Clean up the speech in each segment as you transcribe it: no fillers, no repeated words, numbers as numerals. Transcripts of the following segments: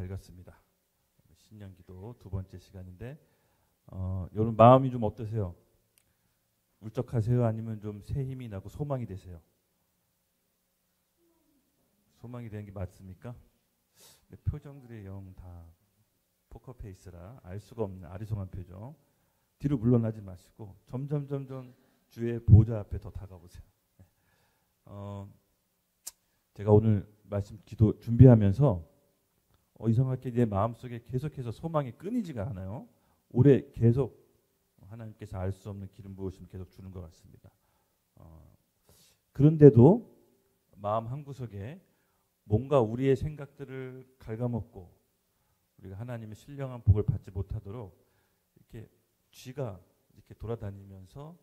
밝았습니다. 신년기도 두 번째 시간인데 여러분 마음이 좀 어떠세요? 울적하세요? 아니면 좀 새 힘이 나고 소망이 되세요? 소망이 되는 게 맞습니까? 표정들이 영 다 포커페이스라 알 수가 없는 아리송한 표정. 뒤로 물러나지 마시고 점점 주의 보좌 앞에 더 다가보세요. 제가 오늘 말씀 기도 준비하면서 이상하게 내 마음속에 계속해서 소망이 끊이지가 않아요. 올해 계속 하나님께서 알 수 없는 기름 부으심 계속 주는 것 같습니다. 그런데도 마음 한구석에 뭔가 우리의 생각들을 갉아먹고 우리가 하나님의 신령한 복을 받지 못하도록 이렇게 쥐가 이렇게 돌아다니면서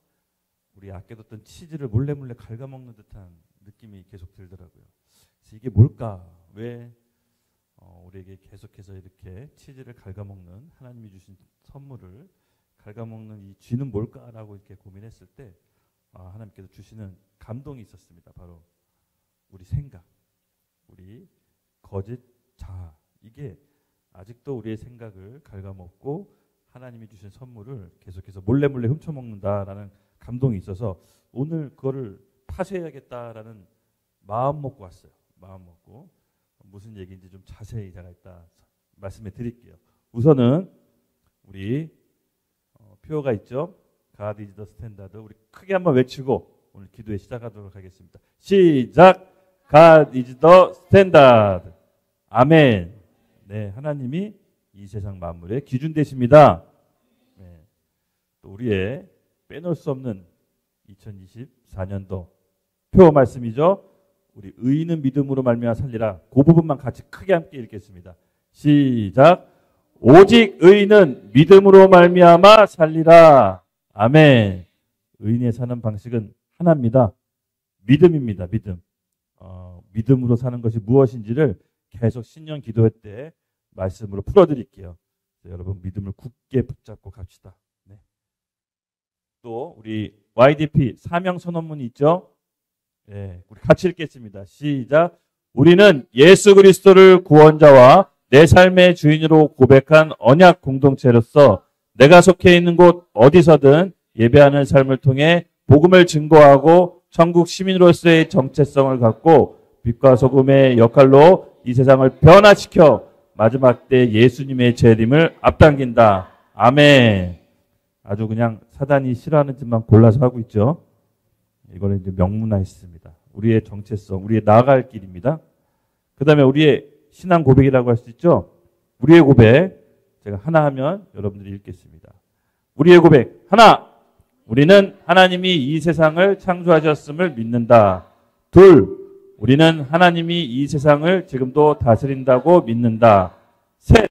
우리 아껴뒀던 치즈를 몰래 갉아먹는 듯한 느낌이 계속 들더라고요. 그래서 이게 뭘까? 왜 우리에게 계속해서 이렇게 치즈를 갉아먹는 하나님이 주신 선물을 갉아먹는 이 쥐는 뭘까라고 이렇게 고민했을 때 하나님께서 주시는 감동이 있었습니다. 바로 우리 생각, 우리 거짓 자아, 이게 아직도 우리의 생각을 갉아먹고 하나님이 주신 선물을 계속해서 몰래 훔쳐먹는다라는 감동이 있어서 오늘 그거를 파쇄해야겠다라는 마음 먹고 왔어요. 마음 먹고 무슨 얘기인지 좀 자세히 제가 이따 말씀해 드릴게요. 우선은 우리 표어가 있죠. God is the standard. 우리 크게 한번 외치고 오늘 기도에 시작하도록 하겠습니다. 시작! God is the standard. 아멘. 네, 하나님이 이 세상 만물의 기준 되십니다. 네, 또 우리의 빼놓을 수 없는 2024년도 표어 말씀이죠. 우리 의인은 믿음으로 말미암아 살리라. 그 부분만 같이 크게 함께 읽겠습니다. 시작. 오직 의인은 믿음으로 말미암아 살리라. 아멘. 의인의 사는 방식은 하나입니다. 믿음입니다. 믿음. 믿음으로 사는 것이 무엇인지를 계속 신년 기도회 때 말씀으로 풀어드릴게요. 여러분 믿음을 굳게 붙잡고 갑시다. 네. 또 우리 YDP 사명 선언문이 있죠. 네, 우리 같이 읽겠습니다. 시작. 우리는 예수 그리스도를 구원자와 내 삶의 주인으로 고백한 언약 공동체로서 내가 속해 있는 곳 어디서든 예배하는 삶을 통해 복음을 증거하고 천국 시민으로서의 정체성을 갖고 빛과 소금의 역할로 이 세상을 변화시켜 마지막 때 예수님의 재림을 앞당긴다. 아멘. 아주 그냥 사단이 싫어하는 짓만 골라서 하고 있죠. 이거는 이제 명문화했습니다. 우리의 정체성, 우리의 나아갈 길입니다. 그 다음에 우리의 신앙 고백이라고 할 수 있죠. 우리의 고백, 제가 하나 하면 여러분들이 읽겠습니다. 우리의 고백, 하나, 우리는 하나님이 이 세상을 창조하셨음을 믿는다. 둘, 우리는 하나님이 이 세상을 지금도 다스린다고 믿는다. 셋,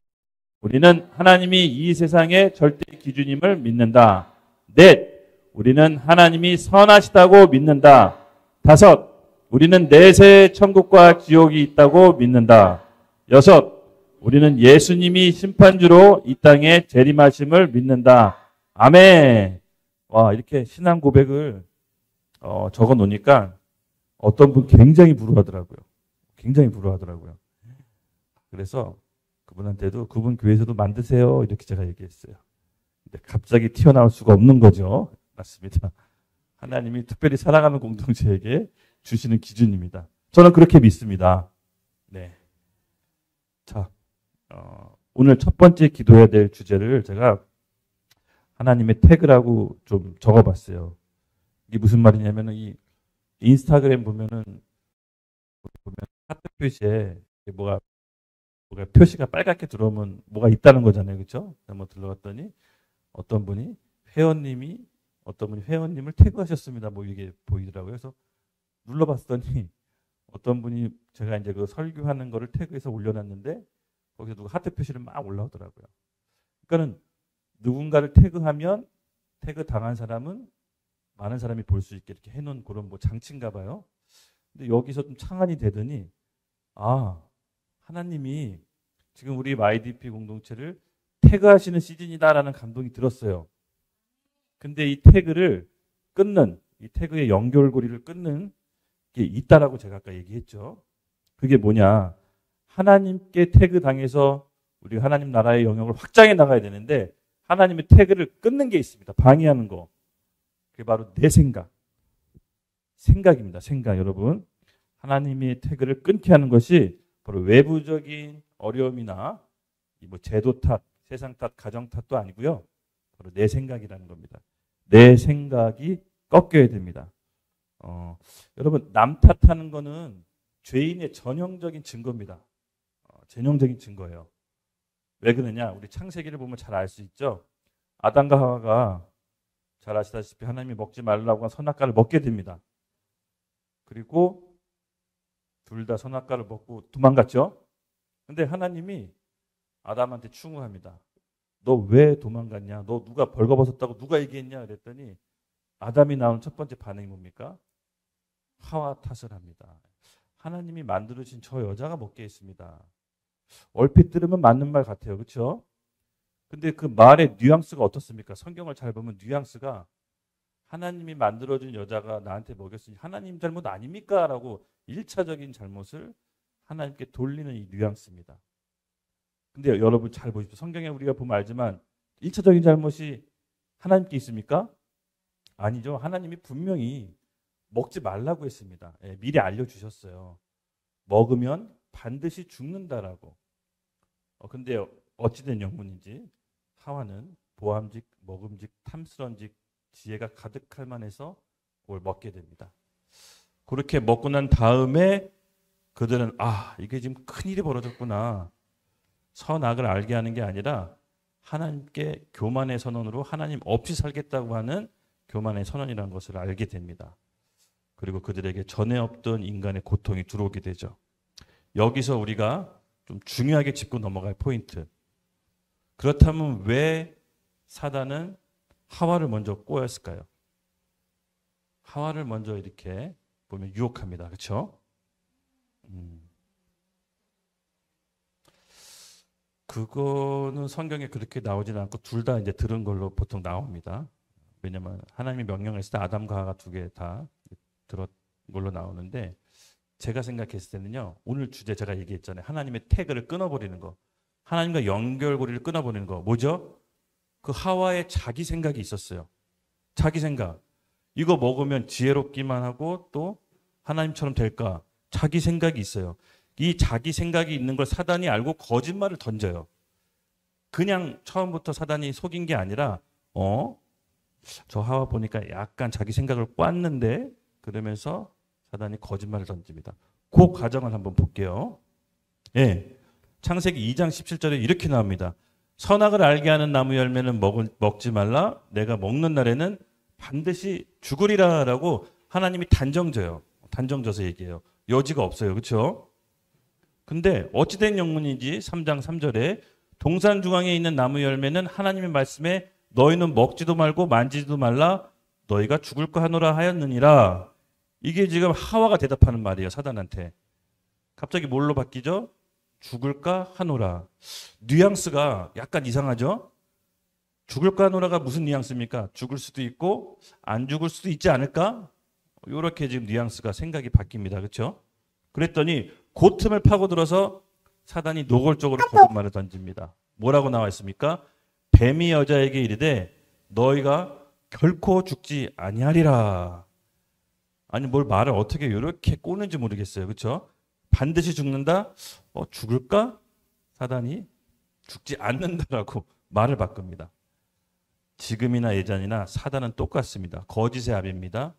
우리는 하나님이 이 세상의 절대 기준임을 믿는다. 넷, 우리는 하나님이 선하시다고 믿는다. 다섯, 우리는 내세 천국과 지옥이 있다고 믿는다. 여섯, 우리는 예수님이 심판주로 이 땅에 재림하심을 믿는다. 아멘. 와, 이렇게 신앙 고백을 적어 놓으니까 어떤 분 굉장히 부러워하더라고요. 굉장히 부러워하더라고요. 그래서 그분한테도 그분 교회에서도 만드세요. 이렇게 제가 얘기했어요. 근데 갑자기 튀어나올 수가 없는 거죠. 맞습니다. 하나님이 특별히 사랑하는 공동체에게 주시는 기준입니다. 저는 그렇게 믿습니다. 네. 자, 오늘 첫 번째 기도해야 될 주제를 제가 하나님의 태그라고 좀 적어봤어요. 이게 무슨 말이냐면은 이 인스타그램 보면은 하트 표시에 뭐가 표시가 빨갛게 들어오면 뭐가 있다는 거잖아요, 그렇죠? 한번 들어갔더니 어떤 분이 회원님을 태그하셨습니다. 뭐 이게 보이더라고요. 그래서 눌러봤더니 어떤 분이 제가 이제 그 설교하는 거를 태그해서 올려놨는데 거기서 누가 하트 표시를 막 올라오더라고요. 그러니까는 누군가를 태그하면 태그 당한 사람은 많은 사람이 볼 수 있게 이렇게 해놓은 그런 뭐 장치인가 봐요. 근데 여기서 좀 창안이 되더니 하나님이 지금 우리 YDP 공동체를 태그하시는 시즌이다라는 감동이 들었어요. 근데 이 태그를 끊는, 이 태그의 연결고리를 끊는 게 있다라고 제가 아까 얘기했죠. 그게 뭐냐? 하나님께 태그 당해서 우리가 하나님 나라의 영역을 확장해 나가야 되는데 하나님의 태그를 끊는 게 있습니다. 방해하는 거. 그게 바로 내 생각입니다. 생각 여러분. 하나님의 태그를 끊게 하는 것이 바로 외부적인 어려움이나 뭐 제도 탓, 세상 탓, 가정 탓도 아니고요. 바로 내 생각이라는 겁니다. 내 생각이 꺾여야 됩니다. 여러분 남 탓하는 거는 죄인의 전형적인 증거입니다. 전형적인 증거예요. 왜 그러냐? 우리 창세기를 보면 잘 알 수 있죠. 아담과 하와가 잘 아시다시피 하나님이 먹지 말라고 한 선악과를 먹게 됩니다. 그리고 둘 다 선악과를 먹고 도망갔죠. 근데 하나님이 아담한테 충고합니다. 너 왜 도망갔냐? 너 누가 벌거벗었다고 누가 얘기했냐? 그랬더니 아담이 나온 첫 번째 반응이 뭡니까? 하와 탓을 합니다. 하나님이 만들어주신 저 여자가 먹게 했습니다. 얼핏 들으면 맞는 말 같아요. 그렇죠? 근데 그 말의 뉘앙스가 어떻습니까? 성경을 잘 보면 뉘앙스가 하나님이 만들어준 여자가 나한테 먹였으니 하나님 잘못 아닙니까? 라고 1차적인 잘못을 하나님께 돌리는 이 뉘앙스입니다. 근데 여러분 잘 보십시오. 성경에 우리가 보면 알지만 1차적인 잘못이 하나님께 있습니까? 아니죠. 하나님이 분명히 먹지 말라고 했습니다. 미리 알려주셨어요. 먹으면 반드시 죽는다라고. 근데 어찌된 영문인지 하와는 보암직, 먹음직, 탐스런직 지혜가 가득할 만해서 그걸 먹게 됩니다. 그렇게 먹고 난 다음에 그들은 이게 지금 큰일이 벌어졌구나. 선악을 알게 하는 게 아니라 하나님께 교만의 선언으로 하나님 없이 살겠다고 하는 교만의 선언이라는 것을 알게 됩니다. 그리고 그들에게 전에 없던 인간의 고통이 들어오게 되죠. 여기서 우리가 좀 중요하게 짚고 넘어갈 포인트. 그렇다면 왜 사단은 하와를 먼저 꼬였을까요? 하와를 먼저 이렇게 보면 유혹합니다. 그렇죠? 그거는 성경에 그렇게 나오지는 않고 둘 다 이제 들은 걸로 보통 나옵니다. 왜냐하면 하나님이 명령했을 때 아담과 하와가 두 개 다 들었 걸로 나오는데 제가 생각했을 때는요. 오늘 주제 제가 얘기했잖아요. 하나님의 태그를 끊어버리는 거. 하나님과 연결고리를 끊어버리는 거. 뭐죠? 그 하와의 자기 생각이 있었어요. 자기 생각. 이거 먹으면 지혜롭기만 하고 또 하나님처럼 될까? 자기 생각이 있어요. 이 자기 생각이 있는 걸 사단이 알고 거짓말을 던져요. 그냥 처음부터 사단이 속인 게 아니라 저 하와 보니까 약간 자기 생각을 꽈는데 그러면서 사단이 거짓말을 던집니다. 그 과정을 한번 볼게요. 예, 창세기 2장 17절에 이렇게 나옵니다. 선악을 알게 하는 나무 열매는 먹지 말라. 내가 먹는 날에는 반드시 죽으리라라고 하나님이 단정져요. 단정져서 얘기해요. 여지가 없어요. 그렇죠? 근데 어찌된 영문인지 3장 3절에 동산 중앙에 있는 나무 열매는 하나님의 말씀에 너희는 먹지도 말고 만지지도 말라. 너희가 죽을까 하노라 하였느니라. 이게 지금 하와가 대답하는 말이에요. 사단한테. 갑자기 뭘로 바뀌죠? 죽을까 하노라. 뉘앙스가 약간 이상하죠? 죽을까 하노라가 무슨 뉘앙스입니까? 죽을 수도 있고 안 죽을 수도 있지 않을까? 이렇게 지금 뉘앙스가 생각이 바뀝니다. 그렇죠? 그랬더니 그 틈을 파고들어서 사단이 노골적으로 거짓말을 던집니다. 뭐라고 나와 있습니까? 뱀이 여자에게 이르되 너희가 결코 죽지 아니하리라. 아니 뭘 말을 어떻게 이렇게 꼬는지 모르겠어요. 그렇죠? 반드시 죽는다? 죽을까? 사단이 죽지 않는다라고 말을 바꿉니다. 지금이나 예전이나 사단은 똑같습니다. 거짓의 아비입니다.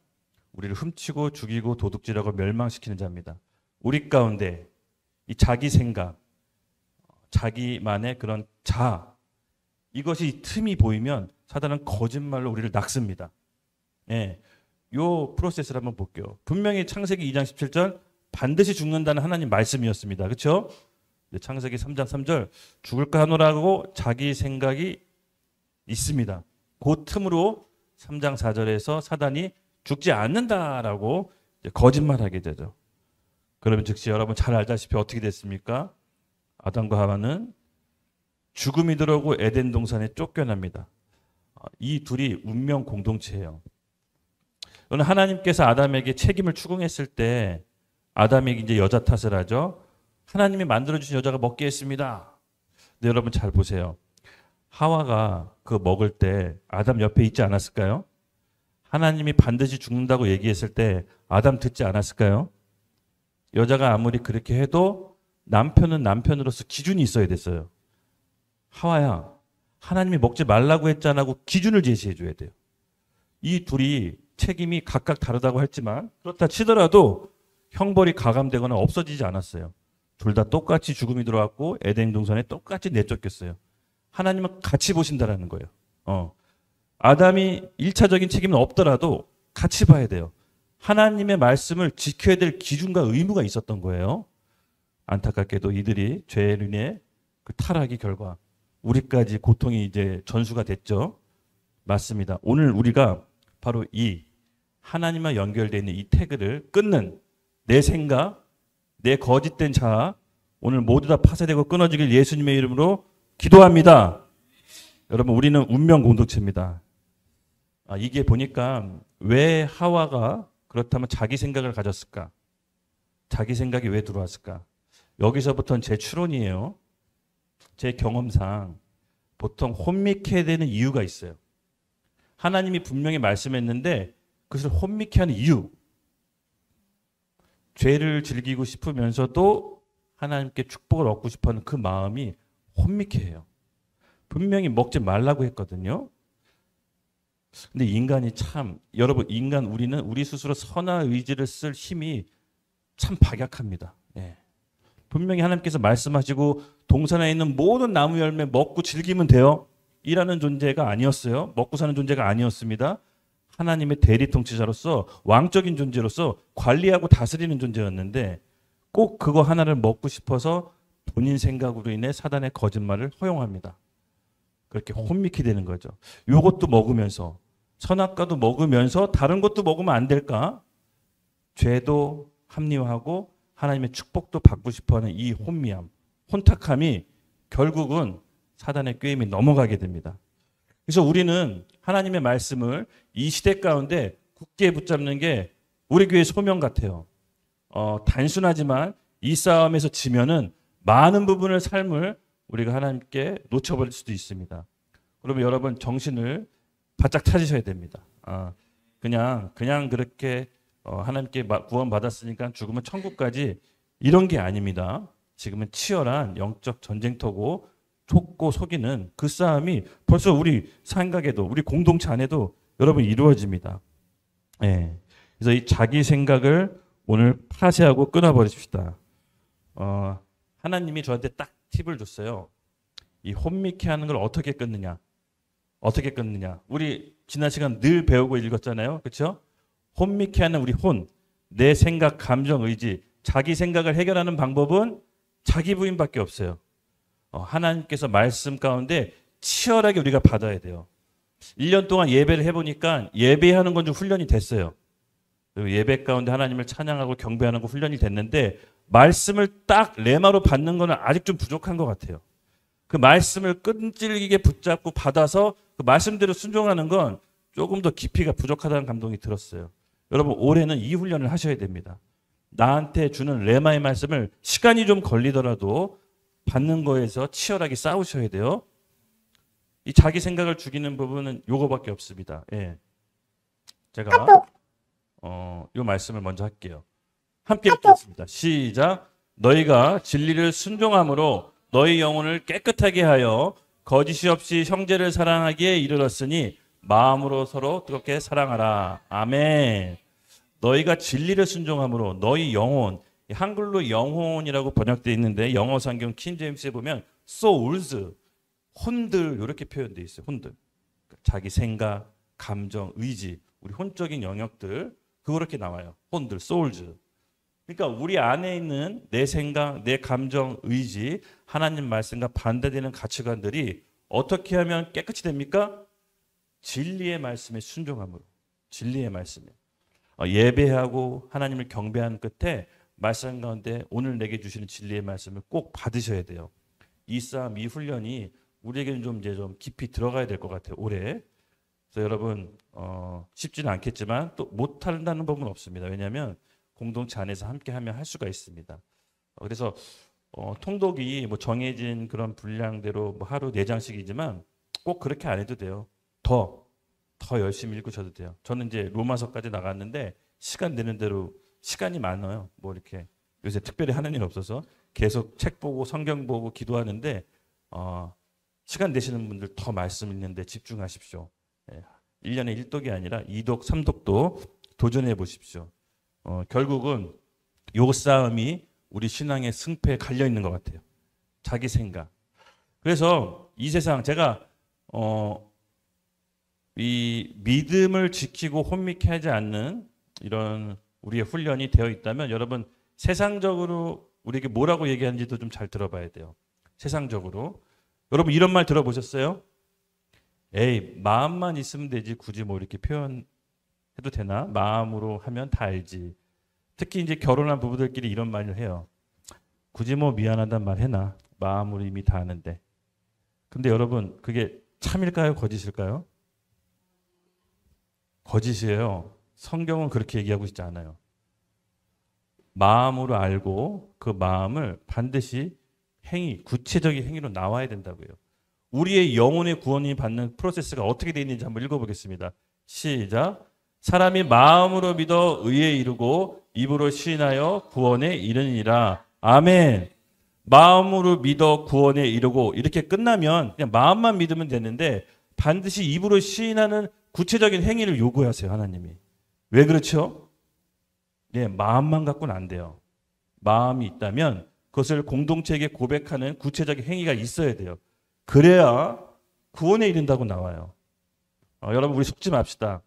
우리를 훔치고 죽이고 도둑질하고 멸망시키는 자입니다. 우리 가운데 이 자기 생각, 자기만의 그런 이것이 틈이 보이면 사단은 거짓말로 우리를 낚습니다. 예, 요 프로세스를 한번 볼게요. 분명히 창세기 2장 17절 반드시 죽는다는 하나님 말씀이었습니다. 그렇죠? 창세기 3장 3절 죽을까 하노라고 자기 생각이 있습니다. 그 틈으로 3장 4절에서 사단이 죽지 않는다라고 거짓말하게 되죠. 그러면 즉시 여러분 잘 알다시피 어떻게 됐습니까? 아담과 하와는 죽음이 들어오고 에덴 동산에 쫓겨납니다. 이 둘이 운명 공동체예요. 하나님께서 아담에게 책임을 추궁했을 때 아담에게 이제 여자 탓을 하죠. 하나님이 만들어주신 여자가 먹게 했습니다. 근데 여러분 잘 보세요. 하와가 그 먹을 때 아담 옆에 있지 않았을까요? 하나님이 반드시 죽는다고 얘기했을 때 아담 듣지 않았을까요? 여자가 아무리 그렇게 해도 남편은 남편으로서 기준이 있어야 됐어요. 하와야, 하나님이 먹지 말라고 했잖아고 기준을 제시해 줘야 돼요. 이 둘이 책임이 각각 다르다고 했지만 그렇다 치더라도 형벌이 가감되거나 없어지지 않았어요. 둘 다 똑같이 죽음이 들어왔고 에덴 동산에 똑같이 내쫓겼어요. 하나님은 같이 보신다라는 거예요. 아담이 1차적인 책임은 없더라도 같이 봐야 돼요. 하나님의 말씀을 지켜야 될 기준과 의무가 있었던 거예요. 안타깝게도 이들이 죄로 인해 그 타락의 결과 우리까지 고통이 이제 전수가 됐죠. 맞습니다. 오늘 우리가 바로 이 하나님과 연결되어 있는 이 태그를 끊는 내 생각, 내 거짓된 자아 오늘 모두 다 파쇄되고 끊어지길 예수님의 이름으로 기도합니다. 여러분 우리는 운명 공동체입니다. 이게 보니까 왜 하와가 그렇다면 자기 생각을 가졌을까? 자기 생각이 왜 들어왔을까? 여기서부터는 제 추론이에요. 제 경험상 보통 혼미케 되는 이유가 있어요. 하나님이 분명히 말씀했는데 그것을 혼미케 하는 이유. 죄를 즐기고 싶으면서도 하나님께 축복을 얻고 싶어하는 그 마음이 혼미케 해요. 분명히 먹지 말라고 했거든요. 근데 인간이 참, 여러분, 우리는 우리 스스로 선한 의지를 쓸 힘이 참 박약합니다. 예. 분명히 하나님께서 말씀하시고 동산에 있는 모든 나무 열매 먹고 즐기면 돼요. 이라는 존재가 아니었어요. 먹고 사는 존재가 아니었습니다. 하나님의 대리 통치자로서 왕적인 존재로서 관리하고 다스리는 존재였는데 꼭 그거 하나를 먹고 싶어서 본인 생각으로 인해 사단의 거짓말을 허용합니다. 그렇게 혼미케 되는 거죠. 요것도 먹으면서 선악과도 먹으면서 다른 것도 먹으면 안 될까? 죄도 합리화하고 하나님의 축복도 받고 싶어하는 이 혼미함, 혼탁함이 결국은 사단의 꾀임에 넘어가게 됩니다. 그래서 우리는 하나님의 말씀을 이 시대 가운데 굳게 붙잡는 게 우리 교회의 소명 같아요. 단순하지만 이 싸움에서 지면은 많은 부분의 삶을 우리가 하나님께 놓쳐버릴 수도 있습니다. 그러면 여러분 정신을 바짝 차리셔야 됩니다. 그냥 그렇게 하나님께 구원받았으니까 죽으면 천국까지 이런 게 아닙니다. 지금은 치열한 영적 전쟁터고 속고 속이는 그 싸움이 벌써 우리 생각에도 우리 공동체 안에도 여러분 이루어집니다. 예. 그래서 이 자기 생각을 오늘 파쇄하고 끊어버리십시다. 하나님이 저한테 딱 팁을 줬어요. 이 혼미케 하는 걸 어떻게 끊느냐. 어떻게 끊느냐. 우리 지난 시간 늘 배우고 읽었잖아요. 그렇죠? 혼미케 하는 우리 내 생각, 감정, 의지, 자기 생각을 해결하는 방법은 자기 부인밖에 없어요. 하나님께서 말씀 가운데 치열하게 우리가 받아야 돼요. 1년 동안 예배를 해보니까 예배하는 건 좀 훈련이 됐어요. 예배 가운데 하나님을 찬양하고 경배하는 거 훈련이 됐는데 말씀을 딱 레마로 받는 거는 아직 좀 부족한 것 같아요. 그 말씀을 끈질기게 붙잡고 받아서 그 말씀대로 순종하는 건 조금 더 깊이가 부족하다는 감동이 들었어요. 여러분 올해는 이 훈련을 하셔야 됩니다. 나한테 주는 레마의 말씀을 시간이 좀 걸리더라도 받는 거에서 치열하게 싸우셔야 돼요. 이 자기 생각을 죽이는 부분은 요거밖에 없습니다. 예. 제가 요 말씀을 먼저 할게요. 함께 읽겠습니다. 시작. 너희가 진리를 순종함으로 너희 영혼을 깨끗하게 하여 거짓이 없이 형제를 사랑하기에 이르렀으니 마음으로 서로 뜨겁게 사랑하라. 아멘. 너희가 진리를 순종함으로 너희 영혼, 한글로 영혼이라고 번역되어 있는데 영어 성경 킹제임스에 보면 souls, 혼들 이렇게 표현되어 있어요. 혼들. 자기 생각, 감정, 의지, 우리 혼적인 영역들 그렇게 나와요. 혼들, souls. 그러니까 우리 안에 있는 내 생각, 내 감정, 의지, 하나님 말씀과 반대되는 가치관들이 어떻게 하면 깨끗이 됩니까? 진리의 말씀에 순종함으로. 진리의 말씀에. 예배하고 하나님을 경배하는 끝에 말씀 가운데 오늘 내게 주시는 진리의 말씀을 꼭 받으셔야 돼요. 이 싸움, 이 훈련이 우리에게는 좀 이제 좀 깊이 들어가야 될 것 같아요. 올해. 그래서 여러분 쉽지는 않겠지만 또 못한다는 법은 없습니다. 왜냐하면 공동체 안에서 함께하면 할 수가 있습니다. 그래서 통독이 뭐 정해진 그런 분량대로 뭐 하루 4장씩이지만 꼭 그렇게 안 해도 돼요. 더 열심히 읽으셔도 돼요. 저는 이제 로마서까지 나갔는데 시간 되는 대로 시간이 많아요. 뭐 이렇게 요새 특별히 하는 일 없어서 계속 책 보고 성경 보고 기도하는데 시간 되시는 분들 더 말씀 읽는데 집중하십시오. 1년에 1독이 아니라 2독, 3독도 도전해 보십시오. 결국은 요 싸움이 우리 신앙의 승패에 갈려 있는 것 같아요. 자기 생각. 그래서 이 세상 제가 이 믿음을 지키고 혼미케 하지 않는 이런 우리의 훈련이 되어 있다면 여러분 세상적으로 우리에게 뭐라고 얘기하는지도 좀 잘 들어봐야 돼요. 세상적으로. 여러분 이런 말 들어보셨어요? 에이 마음만 있으면 되지 굳이 뭐 이렇게 표현해도 되나? 마음으로 하면 다 알지. 특히 이제 결혼한 부부들끼리 이런 말을 해요. 굳이 뭐 미안하단 말 해나? 마음으로 이미 다 아는데. 근데 여러분 그게 참일까요? 거짓일까요? 거짓이에요. 성경은 그렇게 얘기하고 있지 않아요. 마음으로 알고 그 마음을 반드시 구체적인 행위로 나와야 된다고요. 우리의 영혼의 구원이 받는 프로세스가 어떻게 되어 있는지 한번 읽어보겠습니다. 시작. 사람이 마음으로 믿어 의에 이르고 입으로 시인하여 구원에 이르니라. 아멘. 마음으로 믿어 구원에 이르고 이렇게 끝나면 그냥 마음만 믿으면 되는데 반드시 입으로 시인하는 구체적인 행위를 요구하세요. 하나님이. 왜 그렇죠? 네, 마음만 갖고는 안 돼요. 마음이 있다면 그것을 공동체에게 고백하는 구체적인 행위가 있어야 돼요. 그래야 구원에 이른다고 나와요. 여러분 우리 속지 맙시다.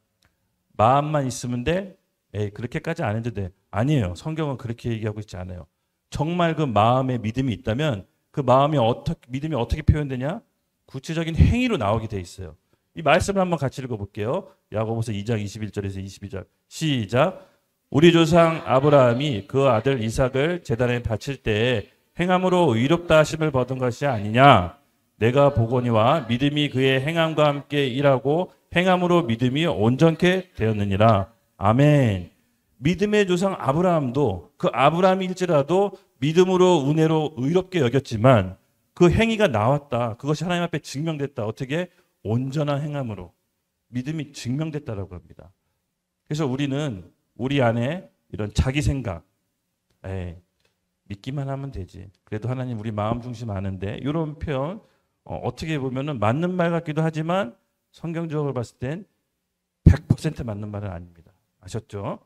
마음만 있으면 돼? 에이 그렇게까지 안 해도 돼. 아니에요. 성경은 그렇게 얘기하고 있지 않아요. 정말 그 마음에 믿음이 있다면 그 믿음이 어떻게 표현되냐? 구체적인 행위로 나오게 돼 있어요. 이 말씀을 한번 같이 읽어볼게요. 야고보서 2장 21절에서 22절 시작. 우리 조상 아브라함이 그 아들 이삭을 제단에 바칠 때에 행함으로 의롭다 하심을 받은 것이 아니냐. 내가 보거니와 믿음이 그의 행함과 함께 일하고 행함으로 믿음이 온전케 되었느니라. 아멘. 믿음의 조상 아브라함도 그 아브라함일지라도 믿음으로 은혜로 의롭게 여겼지만 그 행위가 나왔다. 그것이 하나님 앞에 증명됐다. 어떻게? 온전한 행함으로 믿음이 증명됐다라고 합니다. 그래서 우리는 우리 안에 이런 자기 생각, 믿기만 하면 되지. 그래도 하나님 우리 마음 중심 아는데 이런 표현 어떻게 보면은 맞는 말 같기도 하지만 성경적으로 봤을 땐 100% 맞는 말은 아닙니다. 아셨죠?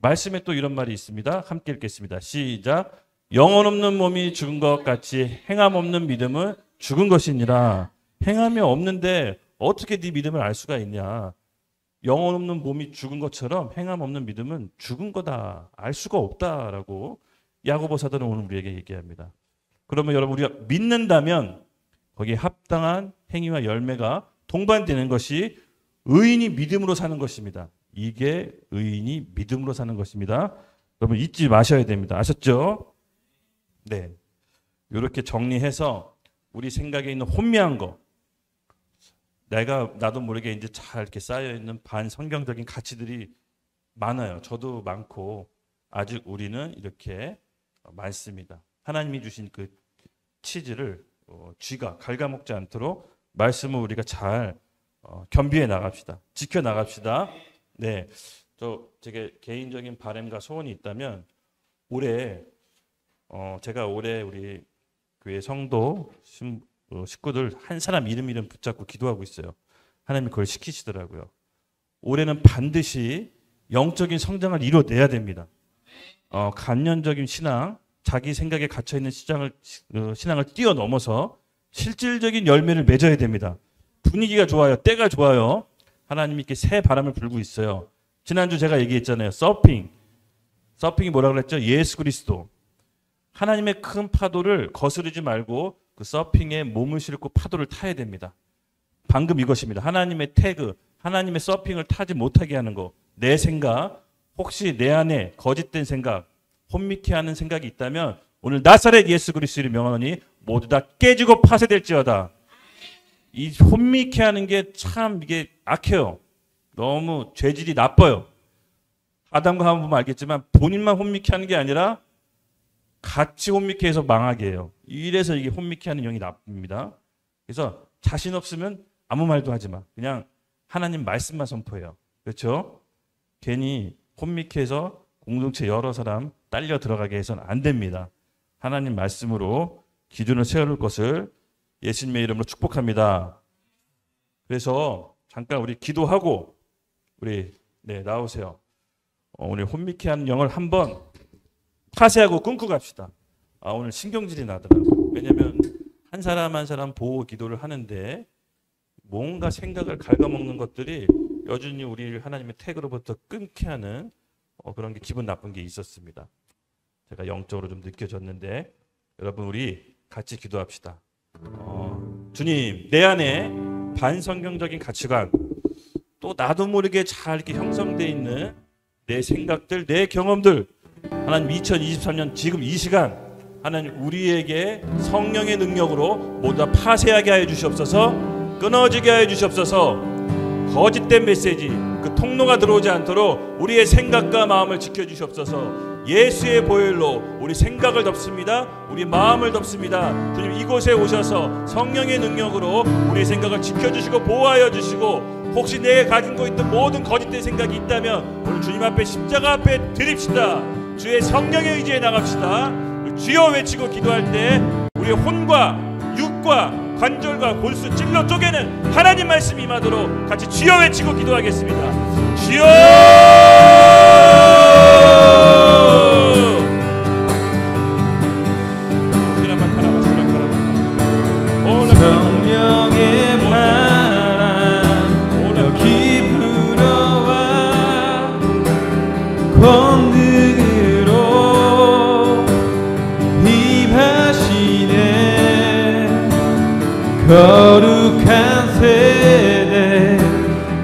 말씀에 또 이런 말이 있습니다. 함께 읽겠습니다. 시작. 영혼 없는 몸이 죽은 것 같이 행함 없는 믿음은 죽은 것이니라. 행함이 없는데 어떻게 네 믿음을 알 수가 있냐. 영혼 없는 몸이 죽은 것처럼 행함 없는 믿음은 죽은 거다. 알 수가 없다라고 야고보 사도는 오늘 우리에게 얘기합니다. 그러면 여러분 우리가 믿는다면 거기에 합당한 행위와 열매가 동반되는 것이 의인이 믿음으로 사는 것입니다. 이게 의인이 믿음으로 사는 것입니다. 여러분 잊지 마셔야 됩니다. 아셨죠? 네. 이렇게 정리해서 우리 생각에 있는 혼미한 거 나도 모르게 이제 잘 이렇게 쌓여 있는 반성경적인 가치들이 많아요. 저도 많고 아직 우리는 이렇게 많습니다. 하나님이 주신 그 치즈를 쥐가 갉아먹지 않도록 말씀을 우리가 잘 겸비해 나갑시다. 지켜 나갑시다. 네, 제게 개인적인 바람과 소원이 있다면 제가 올해 우리 교회 성도 식구들 한 사람 이름 붙잡고 기도하고 있어요. 하나님이 그걸 시키시더라고요. 올해는 반드시 영적인 성장을 이뤄내야 됩니다. 간념적인 신앙, 자기 생각에 갇혀있는 신앙을 뛰어넘어서 실질적인 열매를 맺어야 됩니다. 분위기가 좋아요. 때가 좋아요. 하나님이 이렇게 새 바람을 불고 있어요. 지난주 제가 얘기했잖아요. 서핑이 뭐라고 그랬죠? 예수 그리스도. 하나님의 큰 파도를 거스르지 말고 그 서핑에 몸을 싣고 파도를 타야 됩니다. 방금 이것입니다. 하나님의 태그, 하나님의 서핑을 타지 못하게 하는 거. 내 생각, 혹시 내 안에 거짓된 생각, 혼미케 하는 생각이 있다면 오늘 나사렛 예수 그리스도를 명하노니 모두 다 깨지고 파쇄될지어다. 이 혼미케 하는 게 참 이게 악해요. 너무 죄질이 나빠요. 아담과 하와 보면 알겠지만 본인만 혼미케 하는 게 아니라 같이 혼미케 해서 망하게 해요. 이래서 이게 혼미케 하는 영이 나쁩니다. 그래서 자신 없으면 아무 말도 하지 마. 그냥 하나님 말씀만 선포해요. 그렇죠? 괜히 혼미케 해서 공동체 여러 사람 딸려 들어가게 해서는 안 됩니다. 하나님 말씀으로 기준을 세워놓을 것을 예수님의 이름으로 축복합니다. 그래서 잠깐 우리 기도하고 우리 나오세요. 오늘 혼미케 하는 영을 한번 파쇄하고 끊고 갑시다. 오늘 신경질이 나더라고요. 왜냐하면 한 사람 한 사람 보호 기도를 하는데 뭔가 생각을 갉아먹는 것들이 여전히 우리 하나님의 택으로부터 끊게 하는 그런 게 기분 나쁜 게 있었습니다. 제가 영적으로 좀 느껴졌는데 여러분 우리 같이 기도합시다. 주님, 내 안에 반성경적인 가치관, 또 나도 모르게 잘 이렇게 형성되어 있는 내 생각들, 내 경험들, 하나님 2023년 지금 이 시간 하나님 우리에게 성령의 능력으로 모두 다 파쇄하게 하여 주시옵소서. 끊어지게 하여 주시옵소서. 거짓된 메시지, 그 통로가 들어오지 않도록 우리의 생각과 마음을 지켜주시옵소서. 예수의 보혈로 우리 생각을 덮습니다. 우리 마음을 덮습니다. 주님, 이곳에 오셔서 성령의 능력으로 우리의 생각을 지켜주시고 보호하여 주시고, 혹시 내가 가지고 있던 모든 거짓된 생각이 있다면 오늘 주님 앞에 십자가 앞에 드립시다. 주의 성령의 의지에 나갑시다. 주여 외치고 기도할 때 우리의 혼과 육과 관절과 골수 찔러 쪼개는 하나님 말씀이 임하도록 같이 주여 외치고 기도하겠습니다. 주여! 성령의 바람 여기 불어와 권능으로 임하시네. 거룩한 세대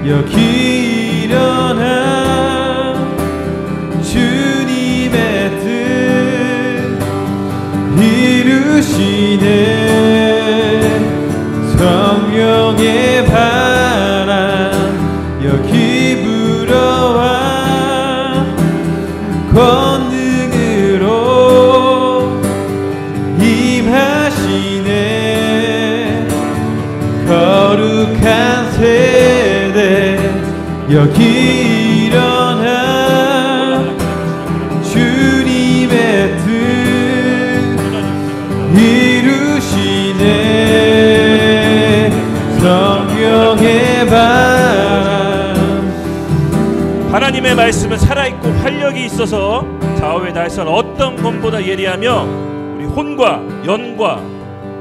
여기 일어나 주님의 뜻 이루시네. 성령의 바람 여기 불어와 권능으로 임하시네. 거룩한 세대 여기 일어나 주님의 뜻 이루시네. 성령의 바람. 하나님의 말씀은 살아있고 활력이 있어서 좌우에 달선 어떤 검보다 예리하며 우리 혼과 연과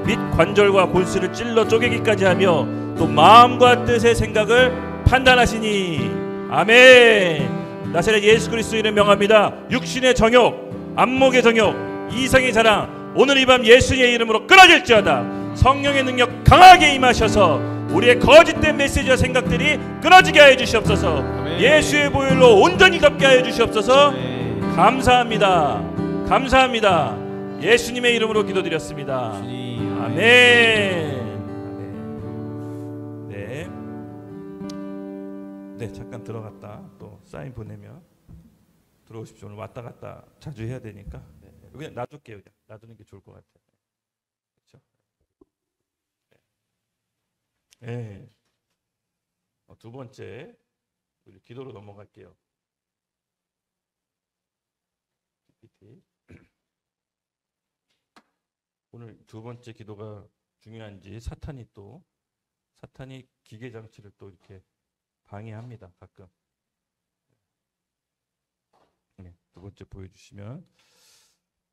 및 관절과 골수를 찔러 쪼개기까지 하며 또 마음과 뜻의 생각을 판단하시니. 아멘. 나사렛 예수 그리스도 이름 명합니다. 육신의 정욕, 안목의 정욕, 이성의 자랑 오늘 이 밤 예수의 이름으로 끊어질지어다. 성령의 능력 강하게 임하셔서 우리의 거짓된 메시지와 생각들이 끊어지게 하여 주시옵소서. 아멘. 예수의 보혈로 온전히 덮게 하여 주시옵소서. 아멘. 감사합니다. 감사합니다. 예수님의 이름으로 기도드렸습니다. 아멘. 아멘. 네, 잠깐 들어갔다 또 사인 보내면 들어오십시오. 오늘 왔다 갔다 자주 해야 되니까 그냥 놔둘게요. 그냥 놔두는 게 좋을 것 같아요. 그렇죠? 네. 두 번째 우리 기도로 넘어갈게요. 오늘 두 번째 기도가 중요한지 사탄이 기계 장치를 또 이렇게 방해합니다. 가끔. 네, 두 번째 보여주시면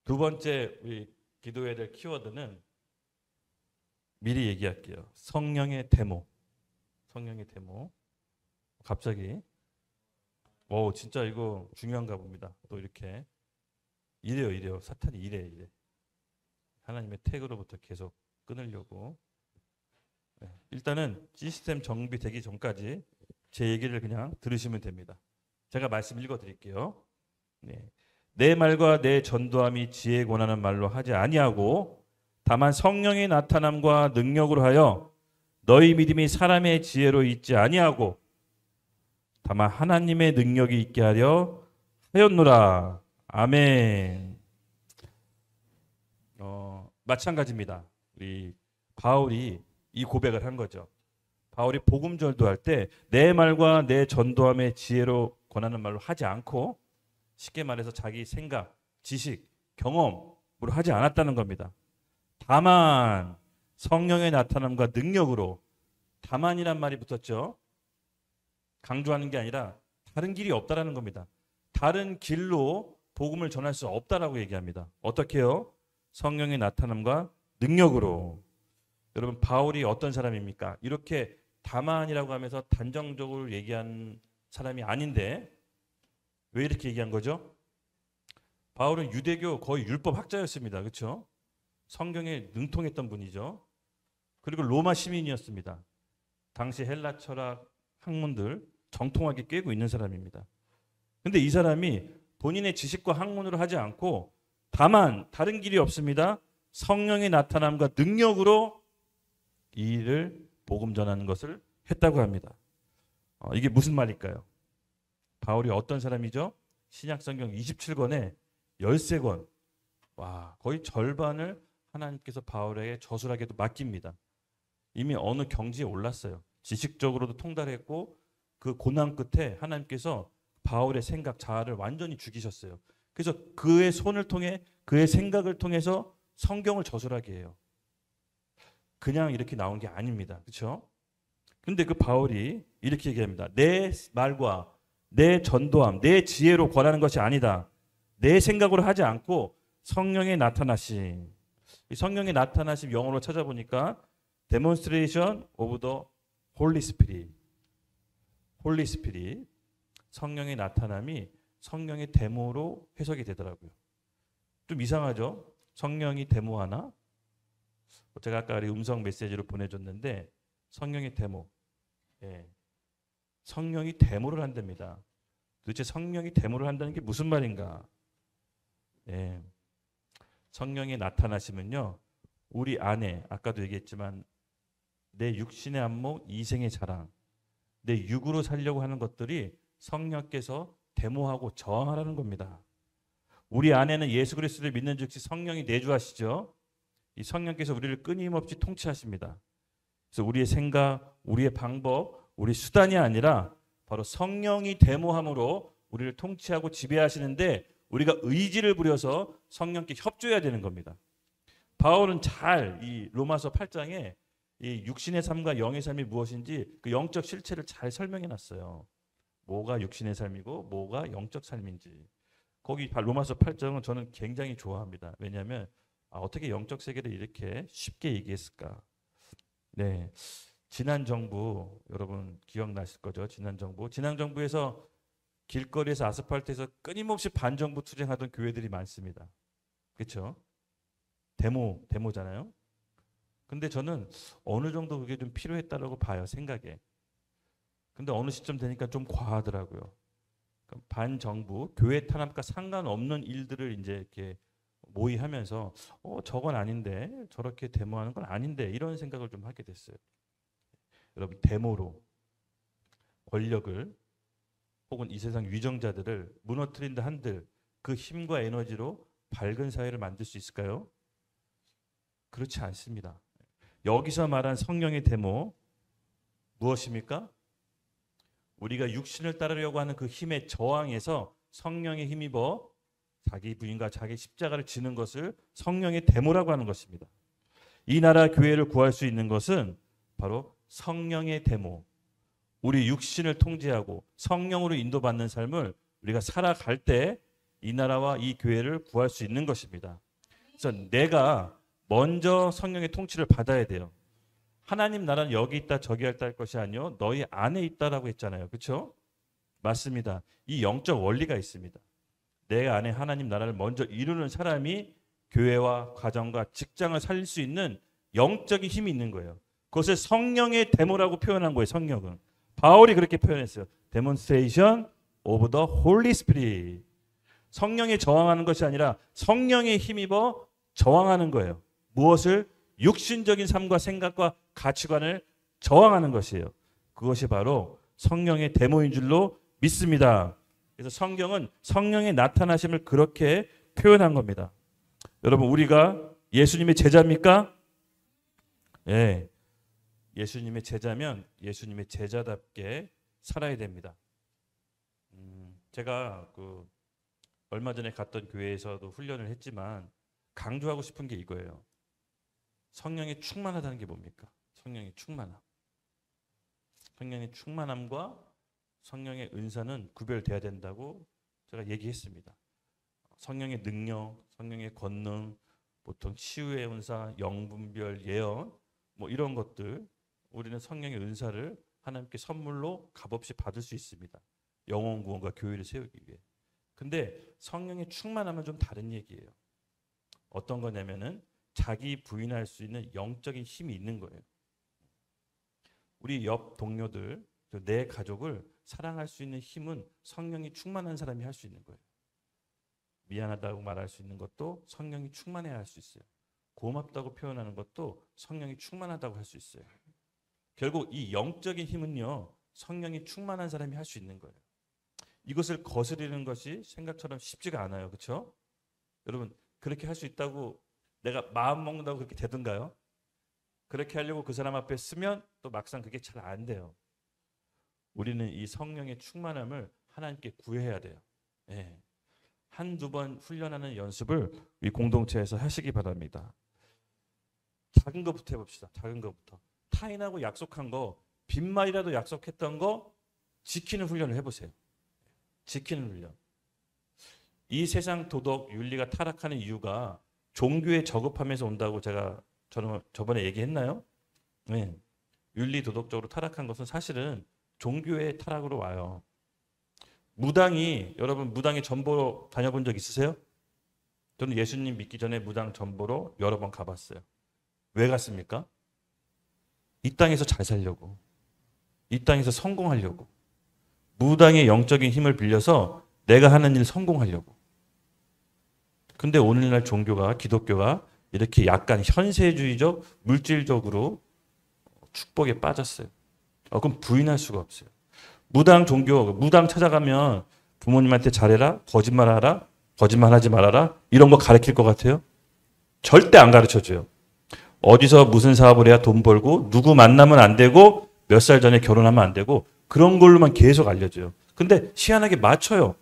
두 번째 우리 기도해야 될 키워드는 미리 얘기할게요. 성령의 데모. 성령의 데모. 갑자기 진짜 이거 중요한가 봅니다. 또 이렇게 이래요. 사탄이 이래. 하나님의 택으로부터 계속 끊으려고. 네, 일단은 시스템 정비되기 전까지 제 얘기를 그냥 들으시면 됩니다. 제가 말씀 읽어드릴게요. 네. 내 말과 내 전도함이 지혜에 권하는 말로 하지 아니하고 다만 성령의 나타남과 능력으로 하여 너희 믿음이 사람의 지혜로 있지 아니하고 다만 하나님의 능력이 있게 하려 하였노라. 아멘. 마찬가지입니다. 우리 바울이 이 고백을 한 거죠. 바울이 복음 전도할 때 내 말과 내 전도함의 지혜로 권하는 말로 하지 않고 쉽게 말해서 자기 생각, 지식, 경험으로 하지 않았다는 겁니다. 다만 성령의 나타남과 능력으로, 다만이란 말이 붙었죠. 강조하는 게 아니라 다른 길이 없다라는 겁니다. 다른 길로 복음을 전할 수 없다라고 얘기합니다. 어떻게요? 성령의 나타남과 능력으로. 여러분, 바울이 어떤 사람입니까? 이렇게 다만이라고 하면서 단정적으로 얘기한 사람이 아닌데 왜 이렇게 얘기한 거죠? 바울은 유대교 거의 율법 학자였습니다. 그렇죠? 성경에 능통했던 분이죠. 그리고 로마 시민이었습니다. 당시 헬라 철학 학문들 정통하게 꿰고 있는 사람입니다. 근데 이 사람이 본인의 지식과 학문으로 하지 않고 다만 다른 길이 없습니다. 성령의 나타남과 능력으로 이 일을 복음 전하는 것을 했다고 합니다. 이게 무슨 말일까요? 바울이 어떤 사람이죠? 신약성경 27권에 13권, 와, 거의 절반을 하나님께서 바울에게 저술하게도 맡깁니다. 이미 어느 경지에 올랐어요. 지식적으로도 통달했고 그 고난 끝에 하나님께서 바울의 생각, 자아를 완전히 죽이셨어요. 그래서 그의 손을 통해, 그의 생각을 통해서 성경을 저술하게 해요. 그냥 이렇게 나온 게 아닙니다. 그렇죠? 근데 그 바울이 이렇게 얘기합니다. 내 말과 내 전도함, 내 지혜로 권하는 것이 아니다. 내 생각으로 하지 않고 성령의 나타나심. 이 성령의 나타나심 영어로 찾아보니까 demonstration of the Holy Spirit. Holy Spirit. 성령의 나타남이 성령의 데모로 해석이 되더라고요. 좀 이상하죠? 성령이 데모하나? 제가 아까 음성 메시지로 보내줬는데 성령의 데모. 예. 성령이 데모를 한답니다. 도대체 성령이 데모를 한다는 게 무슨 말인가? 예. 성령이 나타나시면요, 우리 안에 아까도 얘기했지만 내 육신의 안목, 이생의 자랑, 내 육으로 살려고 하는 것들이 성령께서 데모하고 저항하라는 겁니다. 우리 안에는 예수 그리스도를 믿는 즉시 성령이 내주하시죠. 이 성령께서 우리를 끊임없이 통치하십니다. 그래서 우리의 생각, 우리의 방법, 우리 수단이 아니라 바로 성령이 데모함으로 우리를 통치하고 지배하시는데 우리가 의지를 부려서 성령께 협조해야 되는 겁니다. 바울은 잘 이 로마서 8장에 이 육신의 삶과 영의 삶이 무엇인지 그 영적 실체를 잘 설명해 놨어요. 뭐가 육신의 삶이고 뭐가 영적 삶인지. 거기 로마서 8장은 저는 굉장히 좋아합니다. 왜냐하면 어떻게 영적 세계를 이렇게 쉽게 얘기했을까. 네, 지난 정부 여러분 기억나실 거죠? 지난 정부에서 길거리에서 아스팔트에서 끊임없이 반정부 투쟁하던 교회들이 많습니다. 그렇죠? 데모잖아요. 근데 저는 어느 정도 그게 좀 필요했다라고 봐요, 생각에. 근데 어느 시점 되니까 좀 과하더라고요. 반정부, 교회 탄압과 상관없는 일들을 이제 이렇게 모의하면서 저건 아닌데, 저렇게 데모하는 건 아닌데, 이런 생각을 좀 하게 됐어요. 여러분, 데모로 권력을 혹은 이 세상 위정자들을 무너뜨린다 한들 그 힘과 에너지로 밝은 사회를 만들 수 있을까요? 그렇지 않습니다. 여기서 말한 성령의 데모 무엇입니까? 우리가 육신을 따르려고 하는 그 힘에 저항해서 성령에 힘입어 자기 부인과 자기 십자가를 지는 것을 성령의 데모라고 하는 것입니다. 이 나라 교회를 구할 수 있는 것은 바로 성령의 데모. 우리 육신을 통제하고 성령으로 인도받는 삶을 우리가 살아갈 때 이 나라와 이 교회를 구할 수 있는 것입니다. 그래서 내가 먼저 성령의 통치를 받아야 돼요. 하나님 나라는 여기 있다 저기 있다 할 것이 아니요 너희 안에 있다라고 했잖아요. 그렇죠? 맞습니다. 이 영적 원리가 있습니다. 내 안에 하나님 나라를 먼저 이루는 사람이 교회와 가정과 직장을 살릴 수 있는 영적인 힘이 있는 거예요. 그것을 성령의 데모라고 표현한 거예요. 성령은. 바울이 그렇게 표현했어요. Demonstration of the Holy Spirit. 성령에 저항하는 것이 아니라 성령에 힘입어 저항하는 거예요. 무엇을? 육신적인 삶과 생각과 가치관을 저항하는 것이에요. 그것이 바로 성령의 데모인 줄로 믿습니다. 그래서 성경은 성령의 나타나심을 그렇게 표현한 겁니다. 여러분, 우리가 예수님의 제자입니까? 예. 예수님의 제자면 예수님의 제자답게 살아야 됩니다. 제가 얼마 전에 갔던 교회에서도 훈련을 했지만 강조하고 싶은 게 이거예요. 성령이 충만하다는 게 뭡니까? 성령의 충만함. 성령의 충만함과 성령의 은사는 구별돼야 된다고 제가 얘기했습니다. 성령의 능력, 성령의 권능, 보통 치유의 은사, 영분별, 예언 뭐 이런 것들 우리는 성령의 은사를 하나님께 선물로 값없이 받을 수 있습니다. 영혼 구원과 교회를 세우기 위해. 근데 성령의 충만함은 좀 다른 얘기예요. 어떤 거냐면은 자기 부인할 수 있는 영적인 힘이 있는 거예요. 우리 옆 동료들, 내 가족을 사랑할 수 있는 힘은 성령이 충만한 사람이 할 수 있는 거예요. 미안하다고 말할 수 있는 것도 성령이 충만해야 할 수 있어요. 고맙다고 표현하는 것도 성령이 충만하다고 할 수 있어요. 결국 이 영적인 힘은요, 성령이 충만한 사람이 할 수 있는 거예요. 이것을 거스르는 것이 생각처럼 쉽지가 않아요. 그렇죠? 여러분, 그렇게 할 수 있다고 내가 마음 먹는다고 그렇게 되던가요? 그렇게 하려고 그 사람 앞에 쓰면 또 막상 그게 잘 안 돼요. 우리는 이 성령의 충만함을 하나님께 구해야 돼요. 예. 한두 번 훈련하는 연습을 이 공동체에서 하시기 바랍니다. 작은 것부터 해봅시다. 작은 것부터. 타인하고 약속한 거, 빈말이라도 약속했던 거 지키는 훈련을 해보세요. 지키는 훈련. 이 세상 도덕, 윤리가 타락하는 이유가 종교에 저급하면서 온다고 제가 저번에 얘기했나요? 네. 윤리 도덕적으로 타락한 것은 사실은 종교의 타락으로 와요. 여러분 무당이 전보로 다녀본 적 있으세요? 저는 예수님 믿기 전에 무당 전보로 여러 번 가봤어요. 왜 갔습니까? 이 땅에서 잘 살려고. 이 땅에서 성공하려고. 무당의 영적인 힘을 빌려서 내가 하는 일 성공하려고. 근데 오늘날 종교가, 기독교가 이렇게 약간 현세주의적, 물질적으로 축복에 빠졌어요. 그럼 부인할 수가 없어요. 무당 종교, 무당 찾아가면 부모님한테 잘해라, 거짓말하라, 거짓말하지 말아라 이런 거 가르칠 것 같아요? 절대 안 가르쳐줘요. 어디서 무슨 사업을 해야 돈 벌고 누구 만나면 안 되고 몇 살 전에 결혼하면 안 되고 그런 걸로만 계속 알려줘요. 근데 희한하게 맞춰요.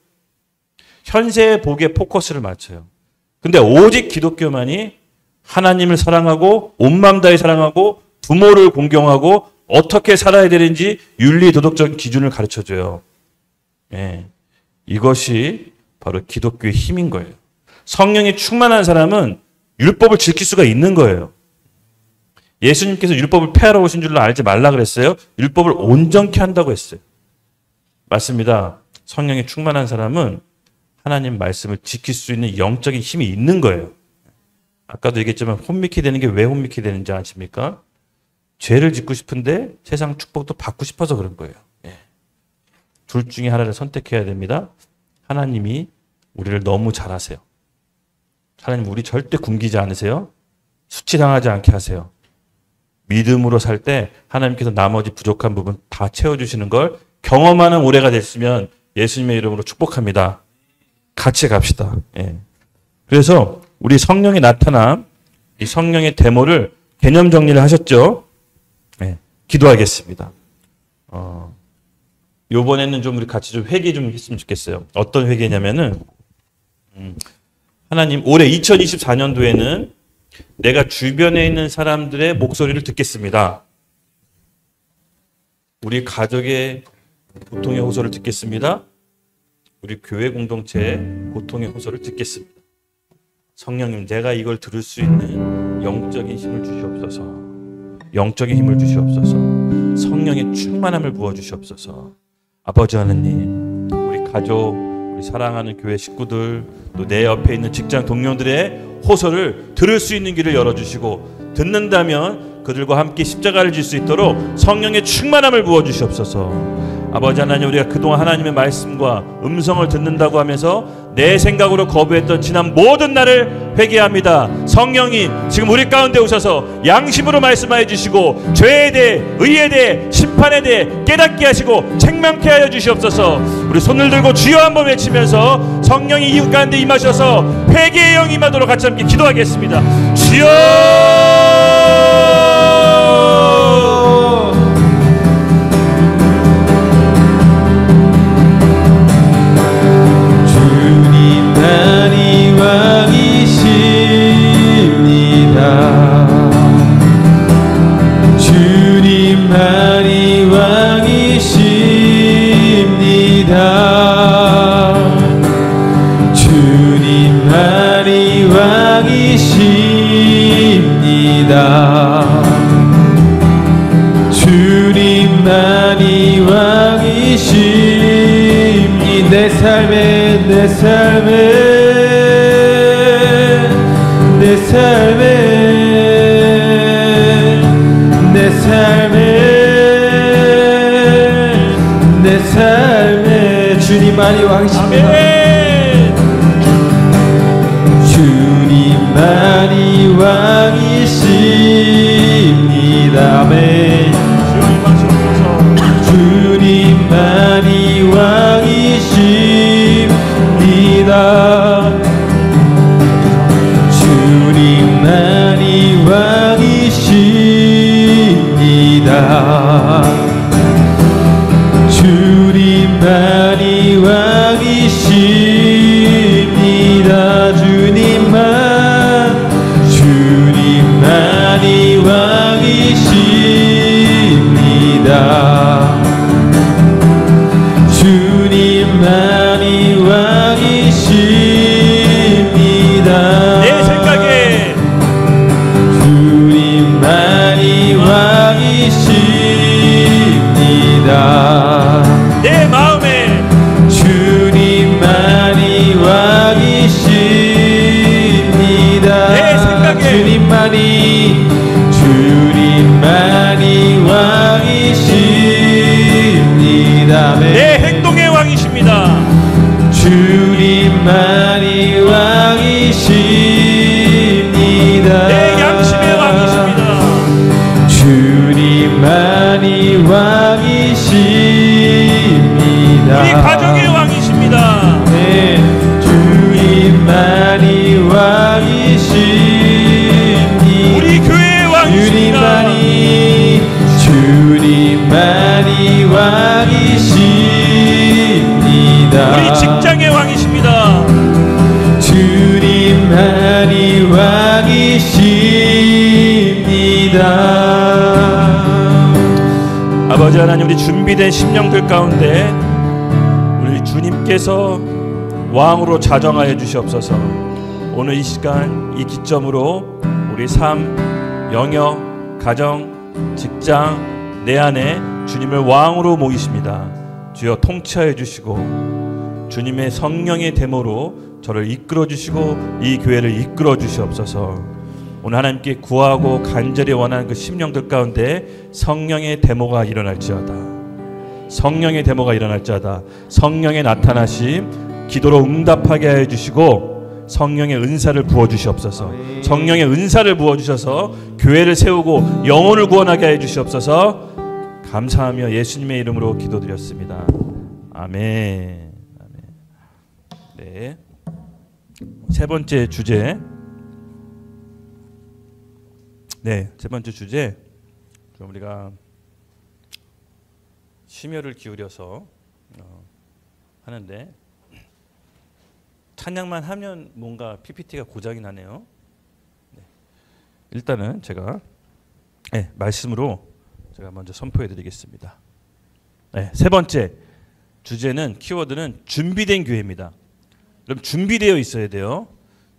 현세의 복에 포커스를 맞춰요. 근데 오직 기독교만이 하나님을 사랑하고 온 마음 다해 사랑하고 부모를 공경하고 어떻게 살아야 되는지 윤리 도덕적인 기준을 가르쳐줘요. 예, 이것이 바로 기독교의 힘인 거예요. 성령이 충만한 사람은 율법을 지킬 수가 있는 거예요. 예수님께서 율법을 폐하러 오신 줄로 알지 말라 그랬어요. 율법을 온전케 한다고 했어요. 맞습니다. 성령이 충만한 사람은 하나님 말씀을 지킬 수 있는 영적인 힘이 있는 거예요. 아까도 얘기했지만 혼미케 되는 게 왜 혼미케 되는지 아십니까? 죄를 짓고 싶은데 세상 축복도 받고 싶어서 그런 거예요. 예. 둘 중에 하나를 선택해야 됩니다. 하나님이 우리를 너무 잘 아세요. 하나님 우리 절대 굶기지 않으세요. 수치당하지 않게 하세요. 믿음으로 살 때 하나님께서 나머지 부족한 부분 다 채워주시는 걸 경험하는 올해가 됐으면 예수님의 이름으로 축복합니다. 같이 갑시다. 예. 그래서 우리 성령의 나타남, 이 성령의 데모를 개념 정리를 하셨죠? 예. 기도하겠습니다. 요번에는 좀 우리 같이 좀 회개 좀 했으면 좋겠어요. 어떤 회개냐면은, 하나님, 올해 2024년도에는 내가 주변에 있는 사람들의 목소리를 듣겠습니다. 우리 가족의 고통의 호소를 듣겠습니다. 우리 교회 공동체의 고통의 호소를 듣겠습니다. 성령님, 내가 이걸 들을 수 있는 영적인 힘을 주시옵소서. 영적인 힘을 주시옵소서. 성령의 충만함을 부어주시옵소서. 아버지 하나님, 우리 가족, 우리 사랑하는 교회 식구들, 또 내 옆에 있는 직장 동료들의 호소를 들을 수 있는 길을 열어주시고, 듣는다면 그들과 함께 십자가를 질 수 있도록 성령의 충만함을 부어주시옵소서. 아버지 하나님, 우리가 그동안 하나님의 말씀과 음성을 듣는다고 하면서 내 생각으로 거부했던 지난 모든 날을 회개합니다. 성령이 지금 우리 가운데 오셔서 양심으로 말씀하여 주시고 죄에 대해, 의에 대해, 심판에 대해 깨닫게 하시고 책망케 하여 주시옵소서. 우리 손을 들고 주여 한번 외치면서 성령이 이웃 가운데 임하셔서 회개의 영이 임하도록 같이 함께 기도하겠습니다. 주여! 주님만이 왕이십니다. 주님만이 왕이십니다. 주님만이 왕이십니다. 주님만이 왕이십니다. 내 삶에 내 삶에 내 삶에 내 삶에 내 삶에 주님만이 왕이십니다. 주님만이 왕이십니다. 아멘. 주님만이 왕이십니다. 주님만이 왕이십니다. 주님만이 왕이십니다. 주님만이 왕이십니다. 주님만이 왕이십니다. 내 생각에 주님만이 왕이십니다. 내 마음에 주님만이 왕이십니다. 내 생각에 주님만이 왕이십니다. 내 행동의 왕이십니다. 주님만이 왕이십니다. 내 양심의 왕이십니다. 주님만이 왕이십니다. 우리 가정의 왕이십니다. 네, 주님만이 왕이십니다. 우리 교회의 왕이십니다. 주님만이 왕이십니다. 우리 직장의 왕이십니다. 주님만이 왕이십니다. 아버지 하나님, 우리 준비된 심령들 가운데 우리 주님께서 왕으로 자정하여 주시옵소서. 오늘 이 시간 이 기점으로 우리 삶, 영역, 가정, 직장, 내 안에 주님을 왕으로 모이십니다. 주여 통치하여 주시고 주님의 성령의 데모로 저를 이끌어 주시고 이 교회를 이끌어 주시옵소서. 오늘 하나님께 구하고 간절히 원하는 그 심령들 가운데 성령의 데모가 일어날지어다. 성령의 데모가 일어날지어다. 성령의 나타나심, 기도로 응답하게 하여 주시고 성령의 은사를 부어주시옵소서. 성령의 은사를 부어주셔서 교회를 세우고 영혼을 구원하게 하여 주시옵소서. 감사하며 예수님의 이름으로 기도드렸습니다. 아멘. 아멘. 네. 세 번째 주제. 네, 세 번째 주제. 그럼 우리가 심혈을 기울여서 하는데 찬양만 하면 뭔가 PPT가 고장이 나네요. 네. 일단은 제가 말씀으로 제가 먼저 선포해 드리겠습니다. 네, 세 번째 주제는 키워드는 준비된 교회입니다. 그럼 준비되어 있어야 돼요.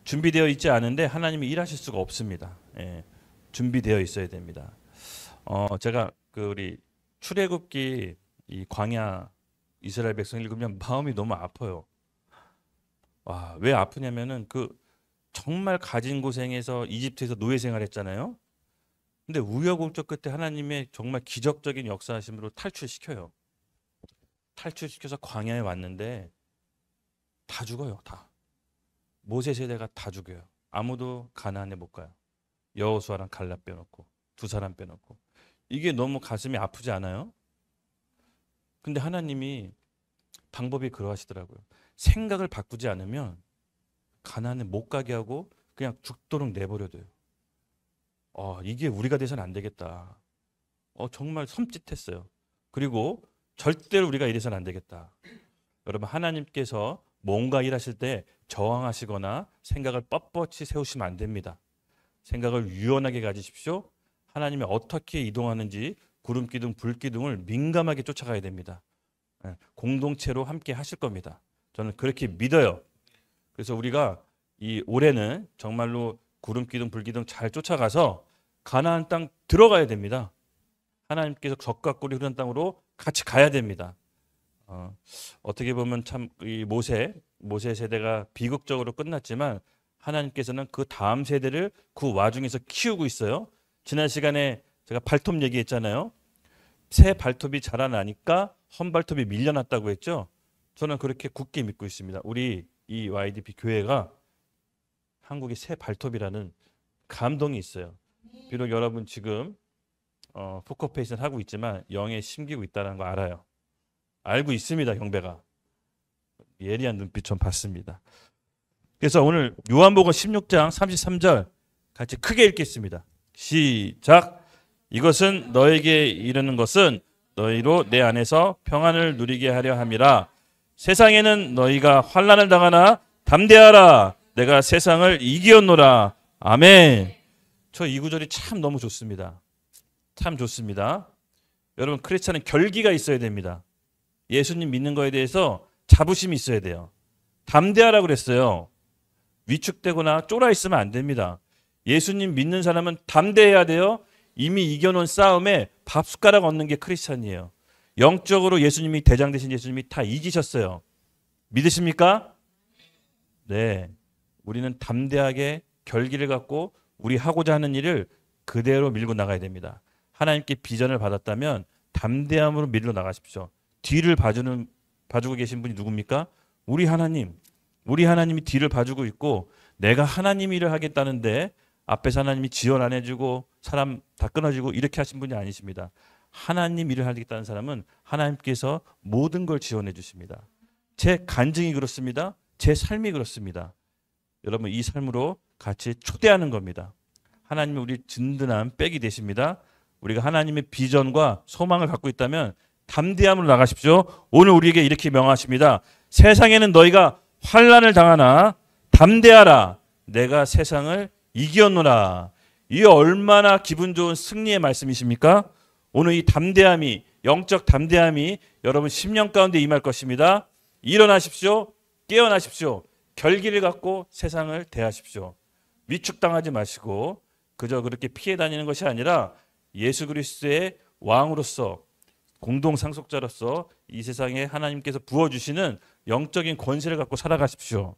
준비되어 있지 않은데 하나님이 일하실 수가 없습니다. 예, 준비되어 있어야 됩니다. 제가 그 우리 출애굽기 이 광야 이스라엘 백성 읽으면 마음이 너무 아파요. 와, 왜 아프냐면은 그 정말 가진 고생해서 이집트에서 노예 생활했잖아요. 근데 우여곡절 끝에 하나님의 정말 기적적인 역사하심으로 탈출시켜요. 탈출시켜서 광야에 왔는데 다 죽어요. 다. 모세 세대가 다 죽어요. 아무도 가나안에 못 가요. 여호수아랑 갈렙 빼놓고 두 사람 빼놓고. 이게 너무 가슴이 아프지 않아요? 근데 하나님이 방법이 그러하시더라고요. 생각을 바꾸지 않으면 가나안에 못 가게 하고 그냥 죽도록 내버려둬요. 이게 우리가 돼서는 안 되겠다. 정말 섬찟했어요. 그리고 절대로 우리가 이래서는 안 되겠다. 여러분, 하나님께서 뭔가 일하실 때 저항하시거나 생각을 뻣뻣이 세우시면 안 됩니다. 생각을 유연하게 가지십시오. 하나님이 어떻게 이동하는지 구름기둥, 불기둥을 민감하게 쫓아가야 됩니다. 공동체로 함께 하실 겁니다. 저는 그렇게 믿어요. 그래서 우리가 이 올해는 정말로 구름기둥, 불기둥 잘 쫓아가서 가나안 땅 들어가야 됩니다. 하나님께서 적과 꿀이 흐르는 땅으로 같이 가야 됩니다. 어떻게 보면 참 이 모세 세대가 비극적으로 끝났지만 하나님께서는 그 다음 세대를 그 와중에서 키우고 있어요. 지난 시간에 제가 발톱 얘기했잖아요. 새 발톱이 자라나니까 헌 발톱이 밀려났다고 했죠. 저는 그렇게 굳게 믿고 있습니다. 우리 이 YDP 교회가 한국의 새 발톱이라는 감동이 있어요. 비록 여러분 지금 포커페이션 하고 있지만 영에 심기고 있다는 거 알아요. 알고 있습니다. 경배가 예리한 눈빛 좀 봤습니다. 그래서 오늘 요한복음 16장 33절 같이 크게 읽겠습니다. 시작. 이것은 너에게 이르는 것은 너희로 내 안에서 평안을 누리게 하려 함이라. 세상에는 너희가 환난을 당하나 담대하라. 내가 세상을 이기었노라. 아멘. 저 이 구절이 참 너무 좋습니다. 참 좋습니다. 여러분, 크리스찬은 결기가 있어야 됩니다. 예수님 믿는 거에 대해서 자부심이 있어야 돼요. 담대하라고 그랬어요. 위축되거나 쫄아 있으면 안 됩니다. 예수님 믿는 사람은 담대해야 돼요. 이미 이겨놓은 싸움에 밥 숟가락 얻는 게 크리스찬이에요. 영적으로 예수님이 대장 되신 예수님이 다 이기셨어요. 믿으십니까? 네. 우리는 담대하게 결기를 갖고 우리 하고자 하는 일을 그대로 밀고 나가야 됩니다. 하나님께 비전을 받았다면 담대함으로 밀고 나가십시오. 뒤를 봐주고 계신 분이 누굽니까? 우리 하나님. 우리 하나님이 뒤를 봐주고 있고 내가 하나님 일을 하겠다는데 앞에서 하나님이 지원 안 해주고 사람 다 끊어지고 이렇게 하신 분이 아니십니다. 하나님 일을 하겠다는 사람은 하나님께서 모든 걸 지원해 주십니다. 제 간증이 그렇습니다. 제 삶이 그렇습니다. 여러분, 이 삶으로 같이 초대하는 겁니다. 하나님이 우리 든든한 백이 되십니다. 우리가 하나님의 비전과 소망을 갖고 있다면 담대함으로 나가십시오. 오늘 우리에게 이렇게 명하십니다. 세상에는 너희가 환난을 당하나 담대하라. 내가 세상을 이겼노라. 이게 얼마나 기분 좋은 승리의 말씀이십니까? 오늘 이 담대함이, 영적 담대함이 여러분 10년 가운데 임할 것입니다. 일어나십시오. 깨어나십시오. 결기를 갖고 세상을 대하십시오. 위축당하지 마시고 그저 그렇게 피해 다니는 것이 아니라 예수 그리스도의 왕으로서 공동상속자로서 이 세상에 하나님께서 부어주시는 영적인 권세를 갖고 살아가십시오.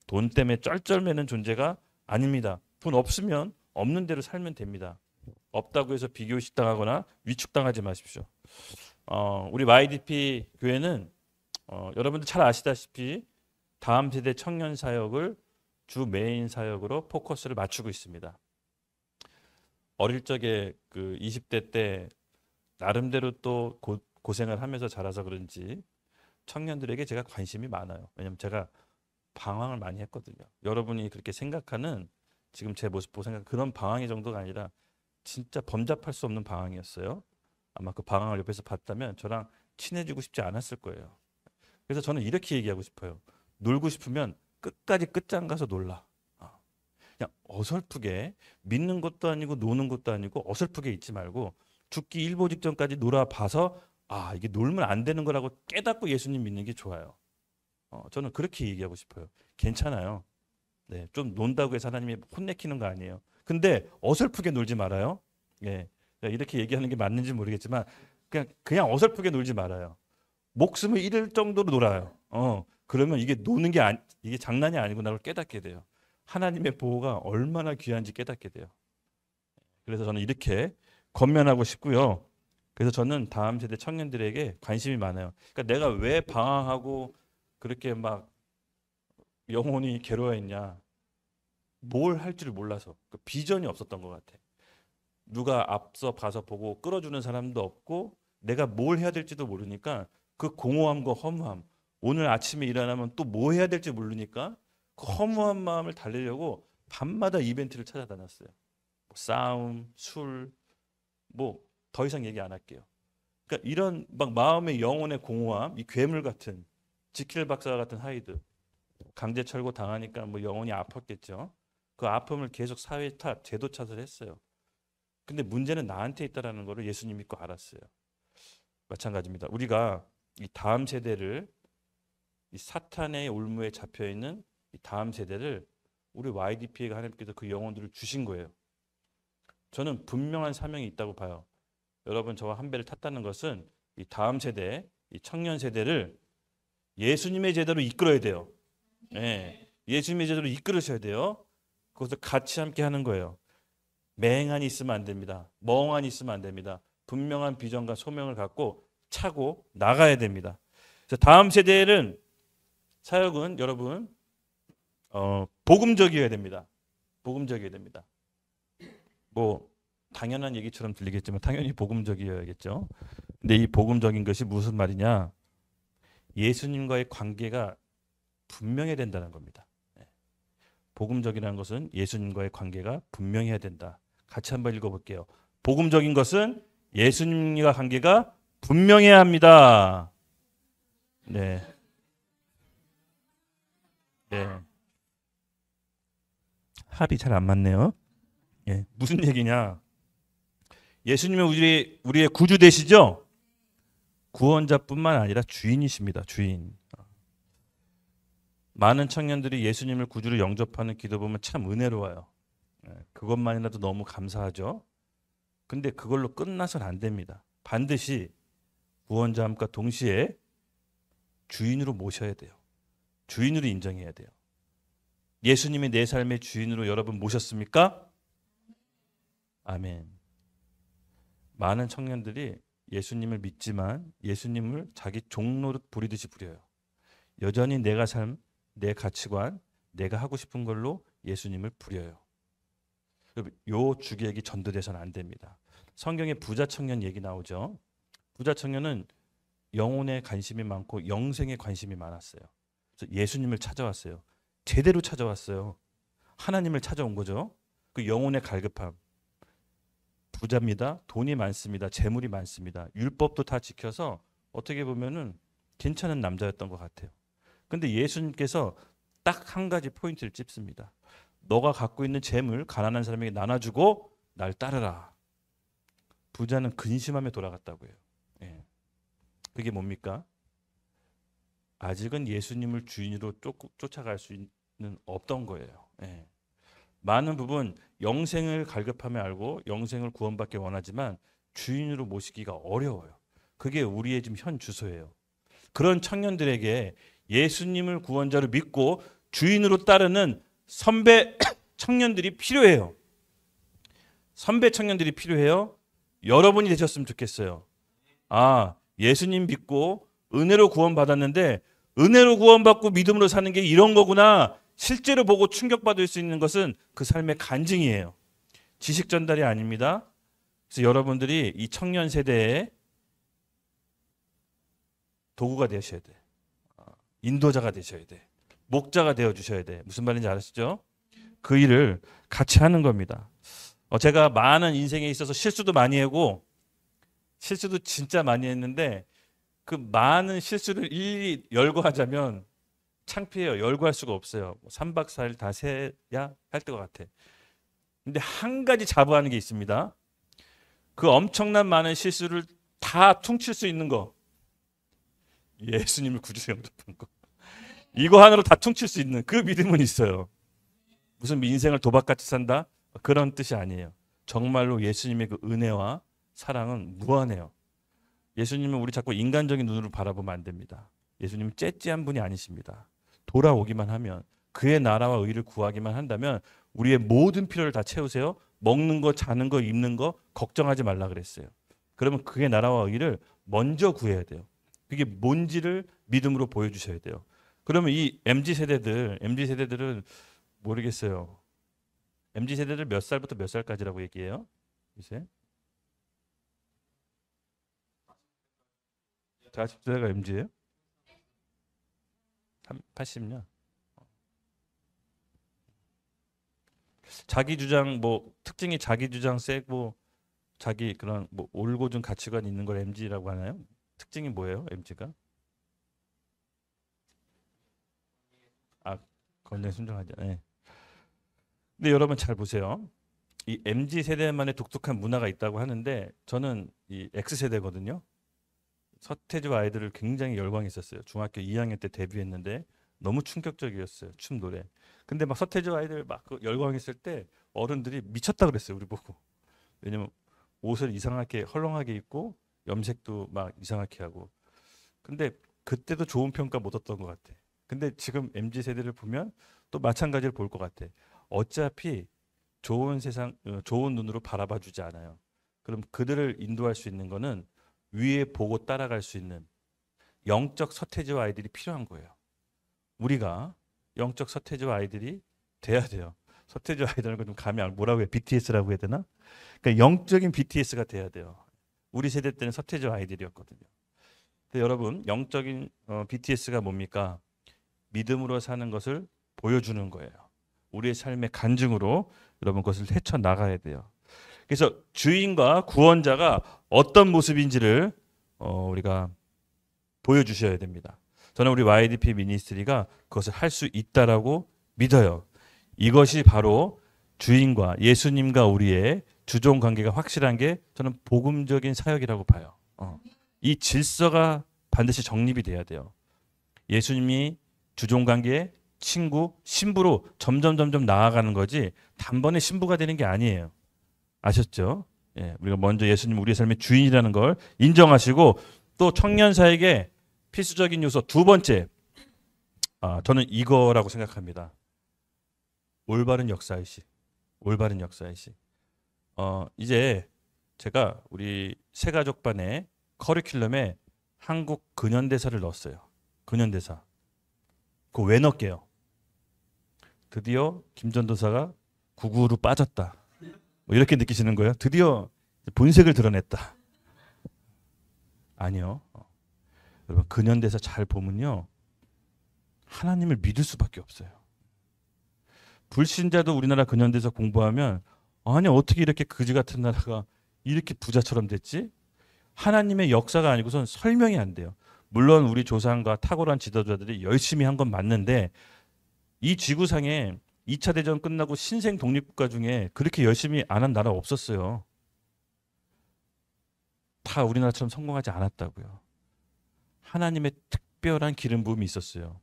돈 때문에 쩔쩔매는 존재가 아닙니다. 돈 없으면 없는 대로 살면 됩니다. 없다고 해서 비교식당하거나 위축당하지 마십시오. 우리 YDP 교회는 여러분들 잘 아시다시피 다음 세대 청년 사역을 주 메인 사역으로 포커스를 맞추고 있습니다. 어릴 적에 그 20대 때 나름대로 또 고생을 하면서 자라서 그런지 청년들에게 제가 관심이 많아요. 왜냐하면 제가 방황을 많이 했거든요. 여러분이 그렇게 생각하는 지금 제 모습 보고 생각하는 그런 방황의 정도가 아니라 진짜 범접할 수 없는 방황이었어요. 아마 그 방황을 옆에서 봤다면 저랑 친해지고 싶지 않았을 거예요. 그래서 저는 이렇게 얘기하고 싶어요. 놀고 싶으면 끝까지 끝장 가서 놀라. 그냥 어설프게 믿는 것도 아니고 노는 것도 아니고 어설프게 있지 말고 죽기 일보 직전까지 놀아봐서 이게 놀면 안 되는 거라고 깨닫고 예수님 믿는 게 좋아요. 저는 그렇게 얘기하고 싶어요. 괜찮아요. 네, 좀 논다고 해서 하나님이 혼내키는 거 아니에요. 근데 어설프게 놀지 말아요. 예, 이렇게 얘기하는 게 맞는지 모르겠지만 그냥 어설프게 놀지 말아요. 목숨을 잃을 정도로 놀아요. 그러면 이게 노는 게 이게 장난이 아니구나를 깨닫게 돼요. 하나님의 보호가 얼마나 귀한지 깨닫게 돼요. 그래서 저는 이렇게 권면하고 싶고요. 그래서 저는 다음 세대 청년들에게 관심이 많아요. 그러니까 내가 왜 방황하고 그렇게 막 영혼이 괴로워했냐. 뭘 할 줄을 몰라서. 그 비전이 없었던 것 같아. 누가 앞서 가서 보고 끌어주는 사람도 없고 내가 뭘 해야 될지도 모르니까 그 공허함과 허무함. 오늘 아침에 일어나면 또 뭐 해야 될지 모르니까 그 허무한 마음을 달래려고 밤마다 이벤트를 찾아다녔어요. 뭐 싸움, 술, 뭐 더 이상 얘기 안 할게요. 그러니까 이런 막 마음의 영혼의 공허함, 이 괴물 같은 지킬 박사 같은 하이드 강제 철거 당하니까 뭐 영혼이 아팠겠죠. 그 아픔을 계속 사회 탓, 제도 탓을 했어요. 근데 문제는 나한테 있다라는 거를 예수님 믿고 알았어요. 마찬가지입니다. 우리가 이 다음 세대를 이 사탄의 올무에 잡혀 있는 이 다음 세대를 우리 YDP가 하나님께서 그 영혼들을 주신 거예요. 저는 분명한 사명이 있다고 봐요. 여러분 저와 한 배를 탔다는 것은 이 다음 세대, 이 청년 세대를 예수님의 제대로 이끌어야 돼요. 네, 예수님의 제대로 이끌으셔야 돼요. 그것을 같이 함께 하는 거예요. 맹한이 있으면 안 됩니다. 멍하니 있으면 안 됩니다. 분명한 비전과 소명을 갖고 차고 나가야 됩니다. 그래서 다음 세대는 사역은 여러분 복음적이어야 됩니다. 복음적이어야 됩니다. 뭐 당연한 얘기처럼 들리겠지만 당연히 복음적이어야겠죠. 근데 이 복음적인 것이 무슨 말이냐? 예수님과의 관계가 분명해야 된다는 겁니다. 복음적이라는 것은 예수님과의 관계가 분명해야 된다. 같이 한번 읽어볼게요. 복음적인 것은 예수님과 관계가 분명해야 합니다. 네. 네. 합이 잘 안 맞네요. 예. 무슨 얘기냐? 예수님은 우리의 구주 되시죠? 구원자뿐만 아니라 주인이십니다. 주인. 많은 청년들이 예수님을 구주로 영접하는 기도 보면 참 은혜로워요. 그것만이라도 너무 감사하죠. 근데 그걸로 끝나서는 안 됩니다. 반드시 구원자함과 동시에 주인으로 모셔야 돼요. 주인으로 인정해야 돼요. 예수님이 내 삶의 주인으로 여러분 모셨습니까? 아멘. 많은 청년들이 예수님을 믿지만 예수님을 자기 종노릇 부리듯이 부려요. 여전히 내가 삶, 내 가치관, 내가 하고 싶은 걸로 예수님을 부려요. 요 주객이 전도돼서는 안 됩니다. 성경에 부자 청년 얘기 나오죠. 부자 청년은 영혼에 관심이 많고 영생에 관심이 많았어요. 그래서 예수님을 찾아왔어요. 제대로 찾아왔어요. 하나님을 찾아온 거죠. 그 영혼의 갈급함. 부자입니다. 돈이 많습니다. 재물이 많습니다. 율법도 다 지켜서 어떻게 보면은 괜찮은 남자였던 것 같아요. 근데 예수님께서 딱 한 가지 포인트를 찝습니다. 너가 갖고 있는 재물 가난한 사람에게 나눠주고 날 따르라. 부자는 근심하며 돌아갔다고 해요. 예. 그게 뭡니까? 아직은 예수님을 주인으로 쫓아갈 수는 없던 거예요. 예. 많은 부분 영생을 갈급하며 알고 영생을 구원받기 원하지만 주인으로 모시기가 어려워요. 그게 우리의 지금 현 주소예요. 그런 청년들에게 예수님을 구원자로 믿고 주인으로 따르는 선배 청년들이 필요해요. 선배 청년들이 필요해요. 여러분이 되셨으면 좋겠어요. 아, 예수님 믿고 은혜로 구원받았는데 은혜로 구원받고 믿음으로 사는 게 이런 거구나. 실제로 보고 충격받을 수 있는 것은 그 삶의 간증이에요. 지식 전달이 아닙니다. 그래서 여러분들이 이 청년 세대의 도구가 되셔야 돼. 인도자가 되셔야 돼. 목자가 되어주셔야 돼. 무슨 말인지 아시죠? 그 일을 같이 하는 겁니다. 제가 많은 인생에 있어서 실수도 많이 하고 실수도 진짜 많이 했는데 그 많은 실수를 일일이 열거하자면 창피해요. 열거할 수가 없어요. 3박 4일 다 세야 할 것 같아. 근데 한 가지 자부하는 게 있습니다. 그 엄청난 많은 실수를 다 퉁칠 수 있는 거. 예수님을 구주로 영접한 거. 이거 하나로 다 퉁칠 수 있는 그 믿음은 있어요. 무슨 인생을 도박같이 산다? 그런 뜻이 아니에요. 정말로 예수님의 그 은혜와 사랑은 무한해요. 예수님은 우리 자꾸 인간적인 눈으로 바라보면 안 됩니다. 예수님은 째째한 분이 아니십니다. 돌아오기만 하면 그의 나라와 의를 구하기만 한다면 우리의 모든 필요를 다 채우세요. 먹는 거, 자는 거, 입는 거 걱정하지 말라 그랬어요. 그러면 그의 나라와 의를 먼저 구해야 돼요. 그게 뭔지를 믿음으로 보여주셔야 돼요. 그러면 이 MZ 세대들은 모르겠어요. MZ세대들 몇 살부터 몇 살까지라고 얘기해요? 이제 40세대가 MZ예요? 80년. 자기 주장 뭐 특징이 자기 주장 세고 자기 그런 뭐 올곧은 가치관 있는 걸 MZ라고 하나요? 특징이 뭐예요? MZ가? 아, 건강 순종하죠. 네. 근데 여러분 잘 보세요. 이 MZ 세대만의 독특한 문화가 있다고 하는데 저는 이 X 세대거든요. 서태지와 아이들을 굉장히 열광했었어요. 중학교 2학년 때 데뷔했는데 너무 충격적이었어요. 춤 노래. 근데 막 서태지와 아이들 막 열광했을 때 어른들이 미쳤다 그랬어요. 우리 보고. 왜냐면 옷을 이상하게 헐렁하게 입고 염색도 막 이상하게 하고. 근데 그때도 좋은 평가 못 얻던 것 같아. 근데 지금 MZ 세대를 보면 또 마찬가지를 볼 것 같아. 어차피 좋은 세상, 좋은 눈으로 바라봐 주지 않아요. 그럼 그들을 인도할 수 있는 거는 위에 보고 따라갈 수 있는 영적 서태지와 아이들이 필요한 거예요. 우리가 영적 서태지와 아이들이 돼야 돼요. 서태지와 아이들은 좀 감이 안 뭐라고 해? BTS라고 해야 되나? 그러니까 영적인 BTS가 돼야 돼요. 우리 세대 때는 서태지와 아이들이었거든요. 근데 여러분 영적인 BTS가 뭡니까? 믿음으로 사는 것을 보여주는 거예요. 우리의 삶의 간증으로 여러분 그것을 헤쳐나가야 돼요. 그래서 주인과 구원자가 어떤 모습인지를 우리가 보여주셔야 됩니다. 저는 우리 YDP 미니스트리가 그것을 할 수 있다라고 믿어요. 이것이 바로 주인과 예수님과 우리의 주종 관계가 확실한 게 저는 복음적인 사역이라고 봐요. 이 질서가 반드시 정립이 돼야 돼요. 예수님이 주종 관계, 친구, 신부로 점점 나아가는 거지 단번에 신부가 되는 게 아니에요. 아셨죠? 예, 우리가 먼저 예수님 우리의 삶의 주인이라는 걸 인정하시고 또 청년사에게 필수적인 요소 두 번째, 저는 이거라고 생각합니다. 올바른 역사의식. 올바른 역사의식. 이제 제가 우리 새가족반의 커리큘럼에 한국 근현대사를 넣었어요. 근현대사. 그거 왜 넣을게요? 드디어 김전도사가 구구로 빠졌다. 뭐 이렇게 느끼시는 거예요? 드디어 본색을 드러냈다. 아니요. 여러분 근현대사 잘 보면요. 하나님을 믿을 수밖에 없어요. 불신자도 우리나라 근현대사 공부하면 아니 어떻게 이렇게 그지 같은 나라가 이렇게 부자처럼 됐지? 하나님의 역사가 아니고선 설명이 안 돼요. 물론 우리 조상과 탁월한 지도자들이 열심히 한 건 맞는데 이 지구상에 2차 대전 끝나고 신생 독립국가 중에 그렇게 열심히 안 한 나라 없었어요. 다 우리나라처럼 성공하지 않았다고요. 하나님의 특별한 기름 부음이 있었어요.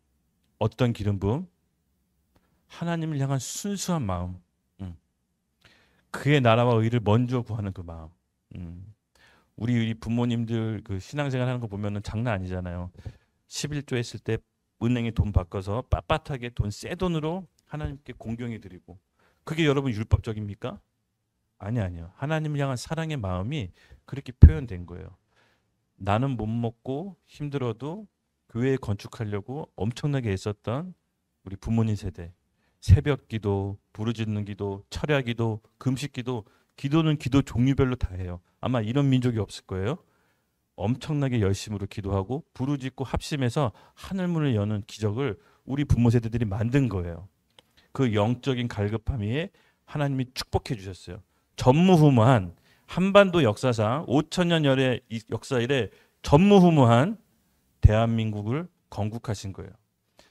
어떤 기름 부음? 하나님을 향한 순수한 마음. 그의 나라와 의를 먼저 구하는 그 마음. 우리 부모님들 그 신앙생활 하는 거 보면은 장난 아니잖아요. 11조 했을 때 은행에 돈 바꿔서 빳빳하게 새 돈으로 하나님께 공경해 드리고 그게 여러분 율법적입니까? 아니요. 하나님을 향한 사랑의 마음이 그렇게 표현된 거예요. 나는 못 먹고 힘들어도 교회 건축하려고 엄청나게 애썼던 우리 부모님 세대. 새벽 기도, 부르짖는 기도, 철야 기도, 금식 기도, 기도는 기도 종류별로 다 해요. 아마 이런 민족이 없을 거예요. 엄청나게 열심으로 기도하고 부르짖고 합심해서 하늘문을 여는 기적을 우리 부모 세대들이 만든 거예요. 그 영적인 갈급함에 하나님이 축복해 주셨어요. 전무후무한 한반도 역사상 5천년 역사 이래 전무후무한 대한민국을 건국하신 거예요.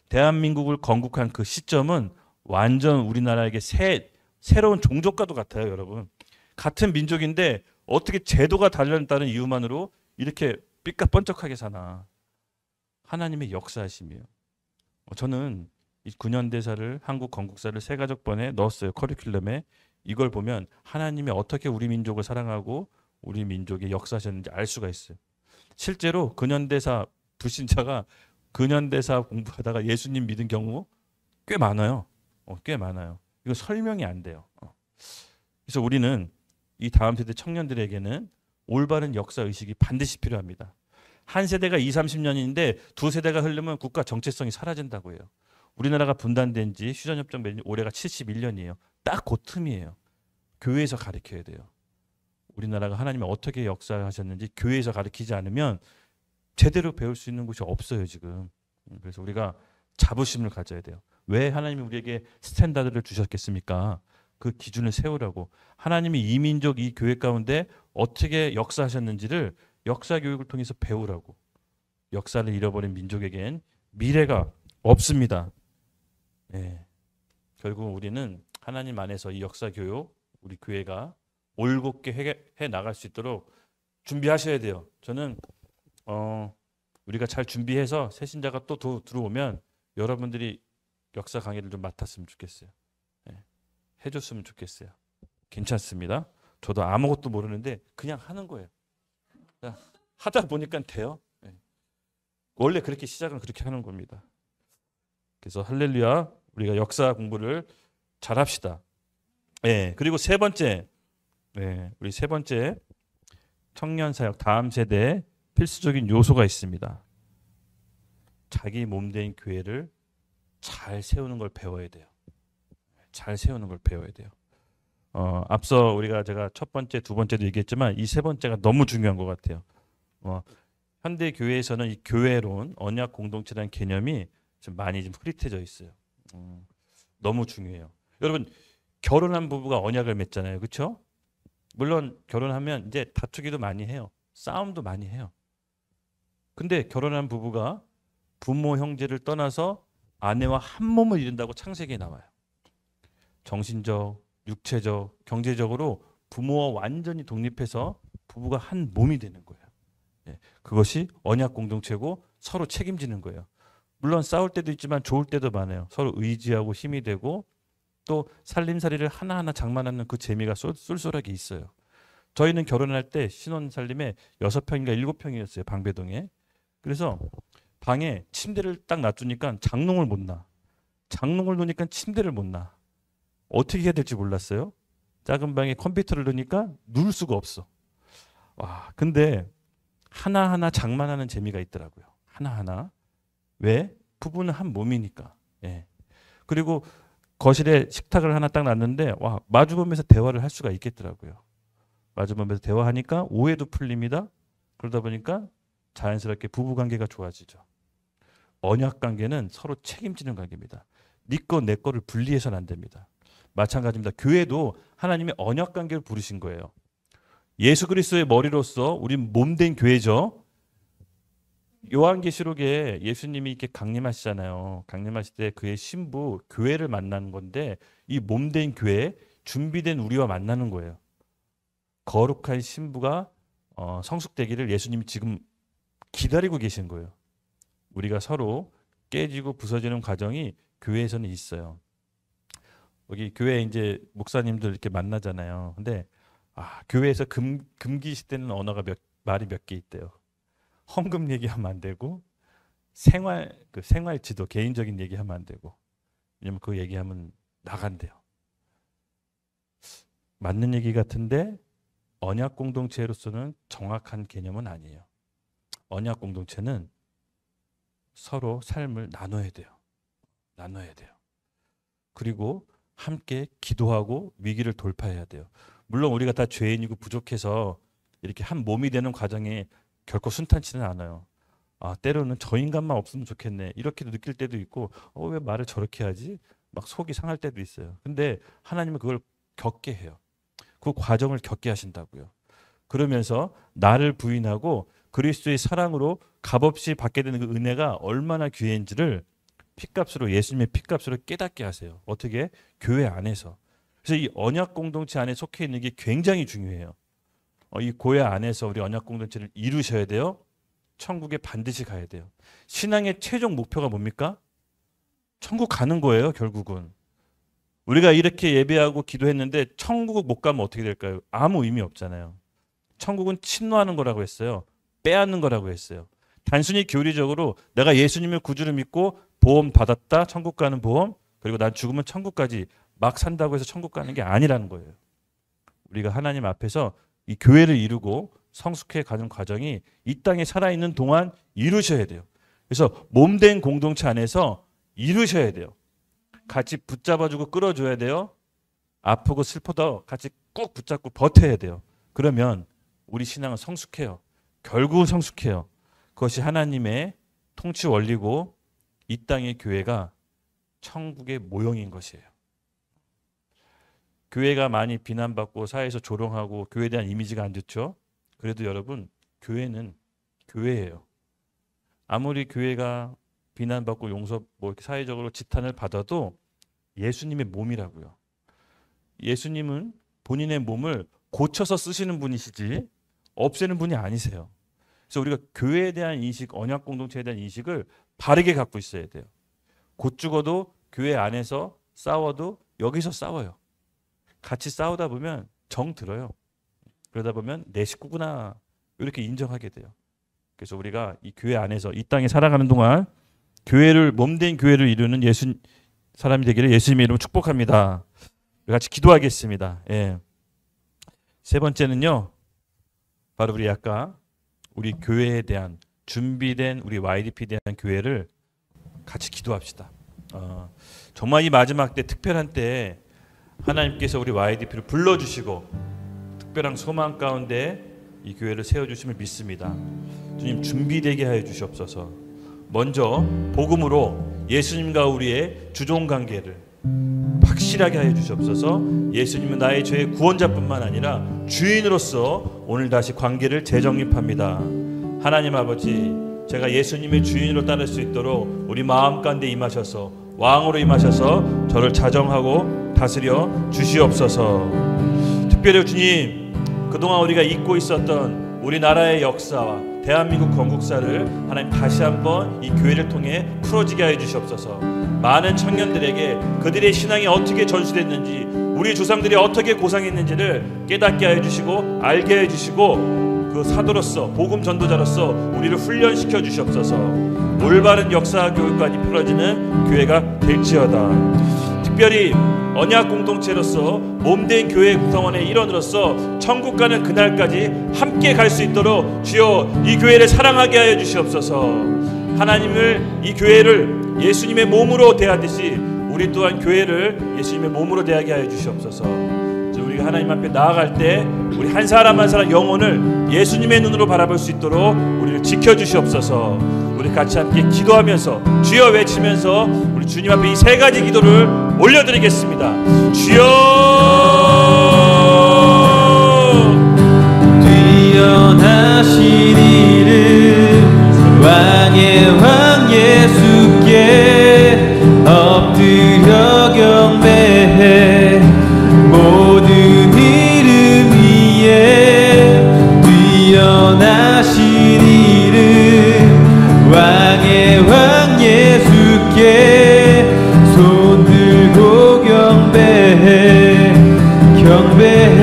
대한민국을 건국한 그 시점은 완전 우리나라에게 새로운 종족과도 같아요, 여러분. 같은 민족인데 어떻게 제도가 달렸다는 이유만으로 이렇게 삐까뻔쩍하게 사나. 하나님의 역사하심이에요. 저는 이 근현대사를 한국 건국사를 새가족번에 넣었어요. 커리큘럼에. 이걸 보면 하나님이 어떻게 우리 민족을 사랑하고 우리 민족의 역사하셨는지 알 수가 있어요. 실제로 근현대사 불신자가 근현대사 공부하다가 예수님 믿은 경우 꽤 많아요. 꽤 많아요. 이거 설명이 안 돼요. 그래서 우리는 이 다음 세대 청년들에게는 올바른 역사 의식이 반드시 필요합니다. 한 세대가 20, 30년인데 두 세대가 흐르면 국가 정체성이 사라진다고 해요. 우리나라가 분단된 지 휴전협정 맺은 올해가 71년이에요. 딱 그 틈이에요. 교회에서 가르쳐야 돼요. 우리나라가 하나님이 어떻게 역사하셨는지 교회에서 가르치지 않으면 제대로 배울 수 있는 곳이 없어요, 지금. 그래서 우리가 자부심을 가져야 돼요. 왜 하나님이 우리에게 스탠다드를 주셨겠습니까? 그 기준을 세우라고. 하나님이 이 민족, 이 교회 가운데 어떻게 역사하셨는지를 역사 교육을 통해서 배우라고. 역사를 잃어버린 민족에겐 미래가 없습니다. 네. 결국 우리는 하나님 안에서 이 역사 교육, 우리 교회가 올곧게 해 나갈 수 있도록 준비하셔야 돼요. 저는 우리가 잘 준비해서 새신자가 또 들어오면 여러분들이 역사 강의를 좀 맡았으면 좋겠어요. 네. 해줬으면 좋겠어요. 괜찮습니다. 저도 아무것도 모르는데 그냥 하는 거예요. 하다 보니까 돼요. 네. 원래 그렇게 시작은 그렇게 하는 겁니다. 그래서 할렐루야, 우리가 역사 공부를 잘합시다. 네. 그리고 세 번째, 네. 우리 세 번째 청년 사역 다음 세대에 필수적인 요소가 있습니다. 자기 몸된 교회를 잘 세우는 걸 배워야 돼요. 잘 세우는 걸 배워야 돼요. 앞서 제가 첫 번째, 두 번째도 얘기했지만 이 세 번째가 너무 중요한 것 같아요. 현대 교회에서는 이 교회론, 언약 공동체라는 개념이 좀 많이 좀 흐릿해져 있어요. 너무 중요해요. 여러분, 결혼한 부부가 언약을 맺잖아요, 그렇죠? 물론 결혼하면 이제 다투기도 많이 해요. 싸움도 많이 해요. 근데 결혼한 부부가 부모 형제를 떠나서 아내와 한 몸을 이룬다고 창세기에 나와요. 정신적, 육체적, 경제적으로 부모와 완전히 독립해서 부부가 한 몸이 되는 거예요. 예, 그것이 언약 공동체고 서로 책임지는 거예요. 물론 싸울 때도 있지만 좋을 때도 많아요. 서로 의지하고 힘이 되고 또 살림살이를 하나하나 장만하는 그 재미가 쏠쏠하게 있어요. 저희는 결혼할 때 신혼살림에 6평인가 7평이었어요. 방배동에. 그래서 방에 침대를 딱 놔두니까 장롱을 못 놔. 장롱을 놓으니까 침대를 못 놔. 어떻게 해야 될지 몰랐어요. 작은 방에 컴퓨터를 넣으니까 누울 수가 없어. 와, 근데 하나하나 장만하는 재미가 있더라고요. 하나하나. 왜? 부부는 한 몸이니까. 예. 그리고 거실에 식탁을 하나 딱 놨는데 와, 마주보면서 대화를 할 수가 있겠더라고요. 마주보면서 대화하니까 오해도 풀립니다. 그러다 보니까 자연스럽게 부부관계가 좋아지죠. 언약관계는 서로 책임지는 관계입니다. 네 거 내 거를 분리해서는 안 됩니다. 마찬가지입니다. 교회도 하나님의 언약관계를 부르신 거예요. 예수 그리스도의 머리로서 우리 몸된 교회죠. 요한계시록에 예수님이 이렇게 강림하시잖아요. 강림하실 때 그의 신부 교회를 만나는 건데 이 몸된 교회, 준비된 우리와 만나는 거예요. 거룩한 신부가 성숙되기를 예수님이 지금 기다리고 계신 거예요. 우리가 서로 깨지고 부서지는 과정이 교회에서는 있어요. 여기 교회 이제 목사님들 이렇게 만나잖아요. 근데 교회에서 금기시되는 언어가 말이 몇 개 있대요. 헌금 얘기하면 안 되고 생활 지도 개인적인 얘기하면 안 되고 왜냐면 그 얘기하면 나간대요. 맞는 얘기 같은데 언약 공동체로서는 정확한 개념은 아니에요. 언약 공동체는 서로 삶을 나눠야 돼요. 나눠야 돼요. 그리고 함께 기도하고 위기를 돌파해야 돼요. 물론 우리가 다 죄인이고 부족해서 이렇게 한 몸이 되는 과정에 결코 순탄치는 않아요. 때로는 저 인간만 없으면 좋겠네. 이렇게도 느낄 때도 있고 왜 말을 저렇게 하지? 막 속이 상할 때도 있어요. 근데 하나님은 그걸 겪게 해요. 그 과정을 겪게 하신다고요. 그러면서 나를 부인하고 그리스도의 사랑으로 값없이 받게 되는 그 은혜가 얼마나 귀한지를 피값으로 예수님의 피값으로 깨닫게 하세요. 어떻게? 교회 안에서. 그래서 이 언약 공동체 안에 속해 있는 게 굉장히 중요해요. 이 교회 안에서 우리 언약 공동체를 이루셔야 돼요. 천국에 반드시 가야 돼요. 신앙의 최종 목표가 뭡니까? 천국 가는 거예요, 결국은. 우리가 이렇게 예배하고 기도했는데 천국 못 가면 어떻게 될까요? 아무 의미 없잖아요. 천국은 침노하는 거라고 했어요. 빼앗는 거라고 했어요. 단순히 교리적으로 내가 예수님의 구주를 믿고 보험 받았다, 천국 가는 보험, 그리고 난 죽으면 천국까지 막 산다고 해서 천국 가는 게 아니라는 거예요. 우리가 하나님 앞에서 이 교회를 이루고 성숙해 가는 과정이 이 땅에 살아있는 동안 이루셔야 돼요. 그래서 몸된 공동체 안에서 이루셔야 돼요. 같이 붙잡아주고 끌어줘야 돼요. 아프고 슬퍼도 같이 꾹 붙잡고 버텨야 돼요. 그러면 우리 신앙은 성숙해요. 결국은 성숙해요. 그것이 하나님의 통치 원리고 이 땅의 교회가 천국의 모형인 것이에요. 교회가 많이 비난받고 사회에서 조롱하고 교회에 대한 이미지가 안 좋죠. 그래도 여러분, 교회는 교회예요. 아무리 교회가 비난받고 용서 이렇게 사회적으로 지탄을 받아도 예수님의 몸이라고요. 예수님은 본인의 몸을 고쳐서 쓰시는 분이시지 없애는 분이 아니세요. 그래서 우리가 교회에 대한 인식, 언약 공동체에 대한 인식을 바르게 갖고 있어야 돼요. 곧 죽어도 교회 안에서 싸워도 여기서 싸워요. 같이 싸우다 보면 정 들어요. 그러다 보면 내 식구구나 이렇게 인정하게 돼요. 그래서 우리가 이 교회 안에서 이 땅에 살아가는 동안 교회를 몸된 교회를 이루는 예수 사람이 되기를 예수님의 이름으로 축복합니다. 같이 기도하겠습니다. 예. 세 번째는요, 바로 우리 아까 우리 교회에 대한 준비된 우리 YDP에 대한 교회를 같이 기도합시다. 정말 이 마지막 때, 특별한 때 하나님께서 우리 YDP를 불러주시고 특별한 소망 가운데 이 교회를 세워주심을 믿습니다. 주님, 준비되게 하여 주시옵소서. 먼저 복음으로 예수님과 우리의 주종관계를 확실하게 하여 주시옵소서. 예수님은 나의 죄의 구원자뿐만 아니라 주인으로서 오늘 다시 관계를 재정립합니다. 하나님 아버지, 제가 예수님의 주인으로 따를 수 있도록 우리 마음 가운데 임하셔서 왕으로 임하셔서 저를 자정하고 다스려 주시옵소서. 특별히 주님, 그동안 우리가 잊고 있었던 우리나라의 역사와 대한민국 건국사를 하나님 다시 한번 이 교회를 통해 풀어지게 하여 주시옵소서. 많은 청년들에게 그들의 신앙이 어떻게 전수됐는지, 우리 조상들이 어떻게 고상했는지를 깨닫게 하여 주시고 알게 하여 주시고 그 사도로서, 복음 전도자로서 우리를 훈련시켜 주시옵소서. 올바른 역사 교육까지 풀어지는 교회가 될지어다. 특별히 언약 공동체로서 몸된 교회 구성원의 일원으로서 천국 가는 그날까지 함께 갈 수 있도록 주여 이 교회를 사랑하게 하여 주시옵소서. 하나님을, 이 교회를 예수님의 몸으로 대하듯이 우리 또한 교회를 예수님의 몸으로 대하게 하여 주시옵소서. 우리가 하나님 앞에 나아갈 때 우리 한 사람 한 사람 영혼을 예수님의 눈으로 바라볼 수 있도록 우리를 지켜주시옵소서. 우리 같이 함께 기도하면서 주여 외치면서 우리 주님 앞에 이 세 가지 기도를 올려드리겠습니다. 주여, 뛰어나신 이름 왕의 왕 예수께 엎드려 경배해. 모든 이름 위에 뛰어나신 이름 왕의 왕 예수께 손 들고 경배해. 경배해,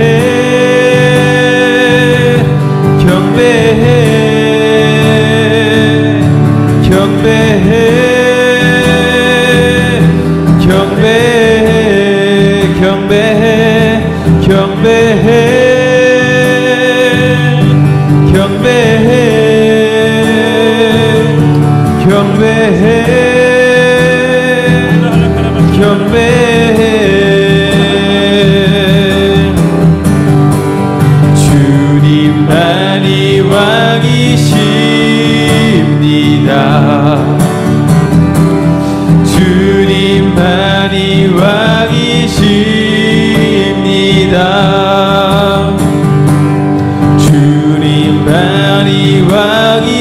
경배해, 경배해, 경배해, 경배해, 경배해, 경배해, 경배해, 경배해. 주님만이 왕이십니다. 주님만이 왕이십니다. 주님만이 왕이십니다.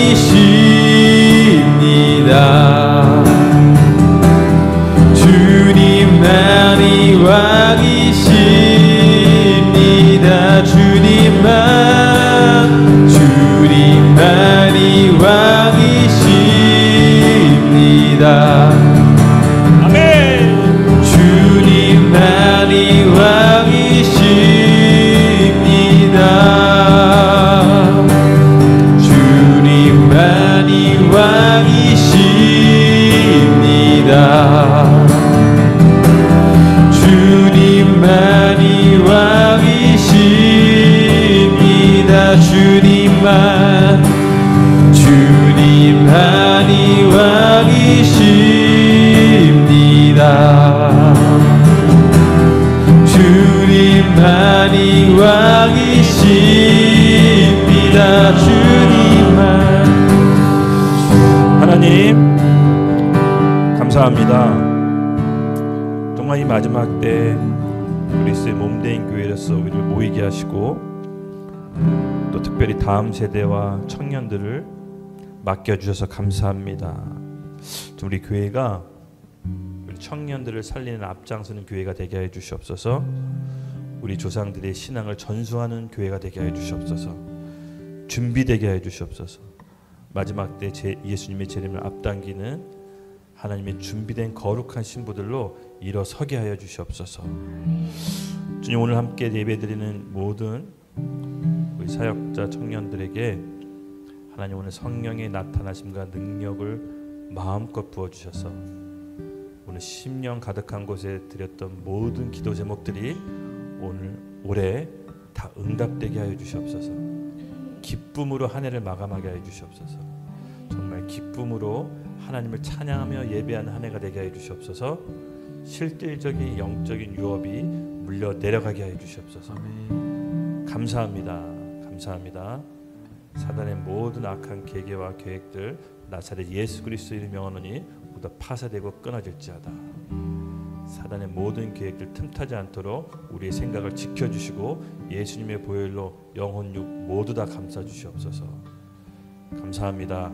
주님만이 왕이십니다. 주님만이 왕이십니다. 아멘. 주님만이 왕이십니다. 주님만이 주님만 주님만이 왕이십니다. 주님만이 왕이십니다. 주님만. 하나님 감사합니다. 정말 이 마지막 때 그리스도의 몸된 교회로서 우리를 모이게 하시고 또 특별히 다음 세대와 청년들을 맡겨주셔서 감사합니다. 우리 교회가 우리 청년들을 살리는 앞장서는 교회가 되게 해 주시옵소서. 우리 조상들의 신앙을 전수하는 교회가 되게 해 주시옵소서. 준비되게 해 주시옵소서. 마지막 때 예수님의 재림을 앞당기는 하나님의 준비된 거룩한 신부들로 일어서게 하여 주시옵소서. 주님, 오늘 함께 예배드리는 모든 우리 사역자 청년들에게 하나님 오늘 성령의 나타나심과 능력을 마음껏 부어주셔서 오늘 심령 가득한 곳에 드렸던 모든 기도 제목들이 올해 다 응답되게 하여 주시옵소서. 기쁨으로 한 해를 마감하게 하여 주시옵소서. 정말 기쁨으로 하나님을 찬양하며 예배하는 한 해가 되게 하여 주시옵소서. 실질적인 영적인 유업이 물려 내려가게 하여 주시옵소서. 감사합니다. 감사합니다. 사단의 모든 악한 계계와 계획들 나사렛 예수 그리스도 이름 명하노니 모두 파쇄되고 끊어질지어다. 사단의 모든 계획들 틈타지 않도록 우리의 생각을 지켜주시고 예수님의 보혈로 영혼 육 모두 다 감싸주시옵소서. 감사합니다.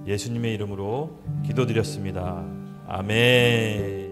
예수님의 이름으로 기도드렸습니다. 아멘.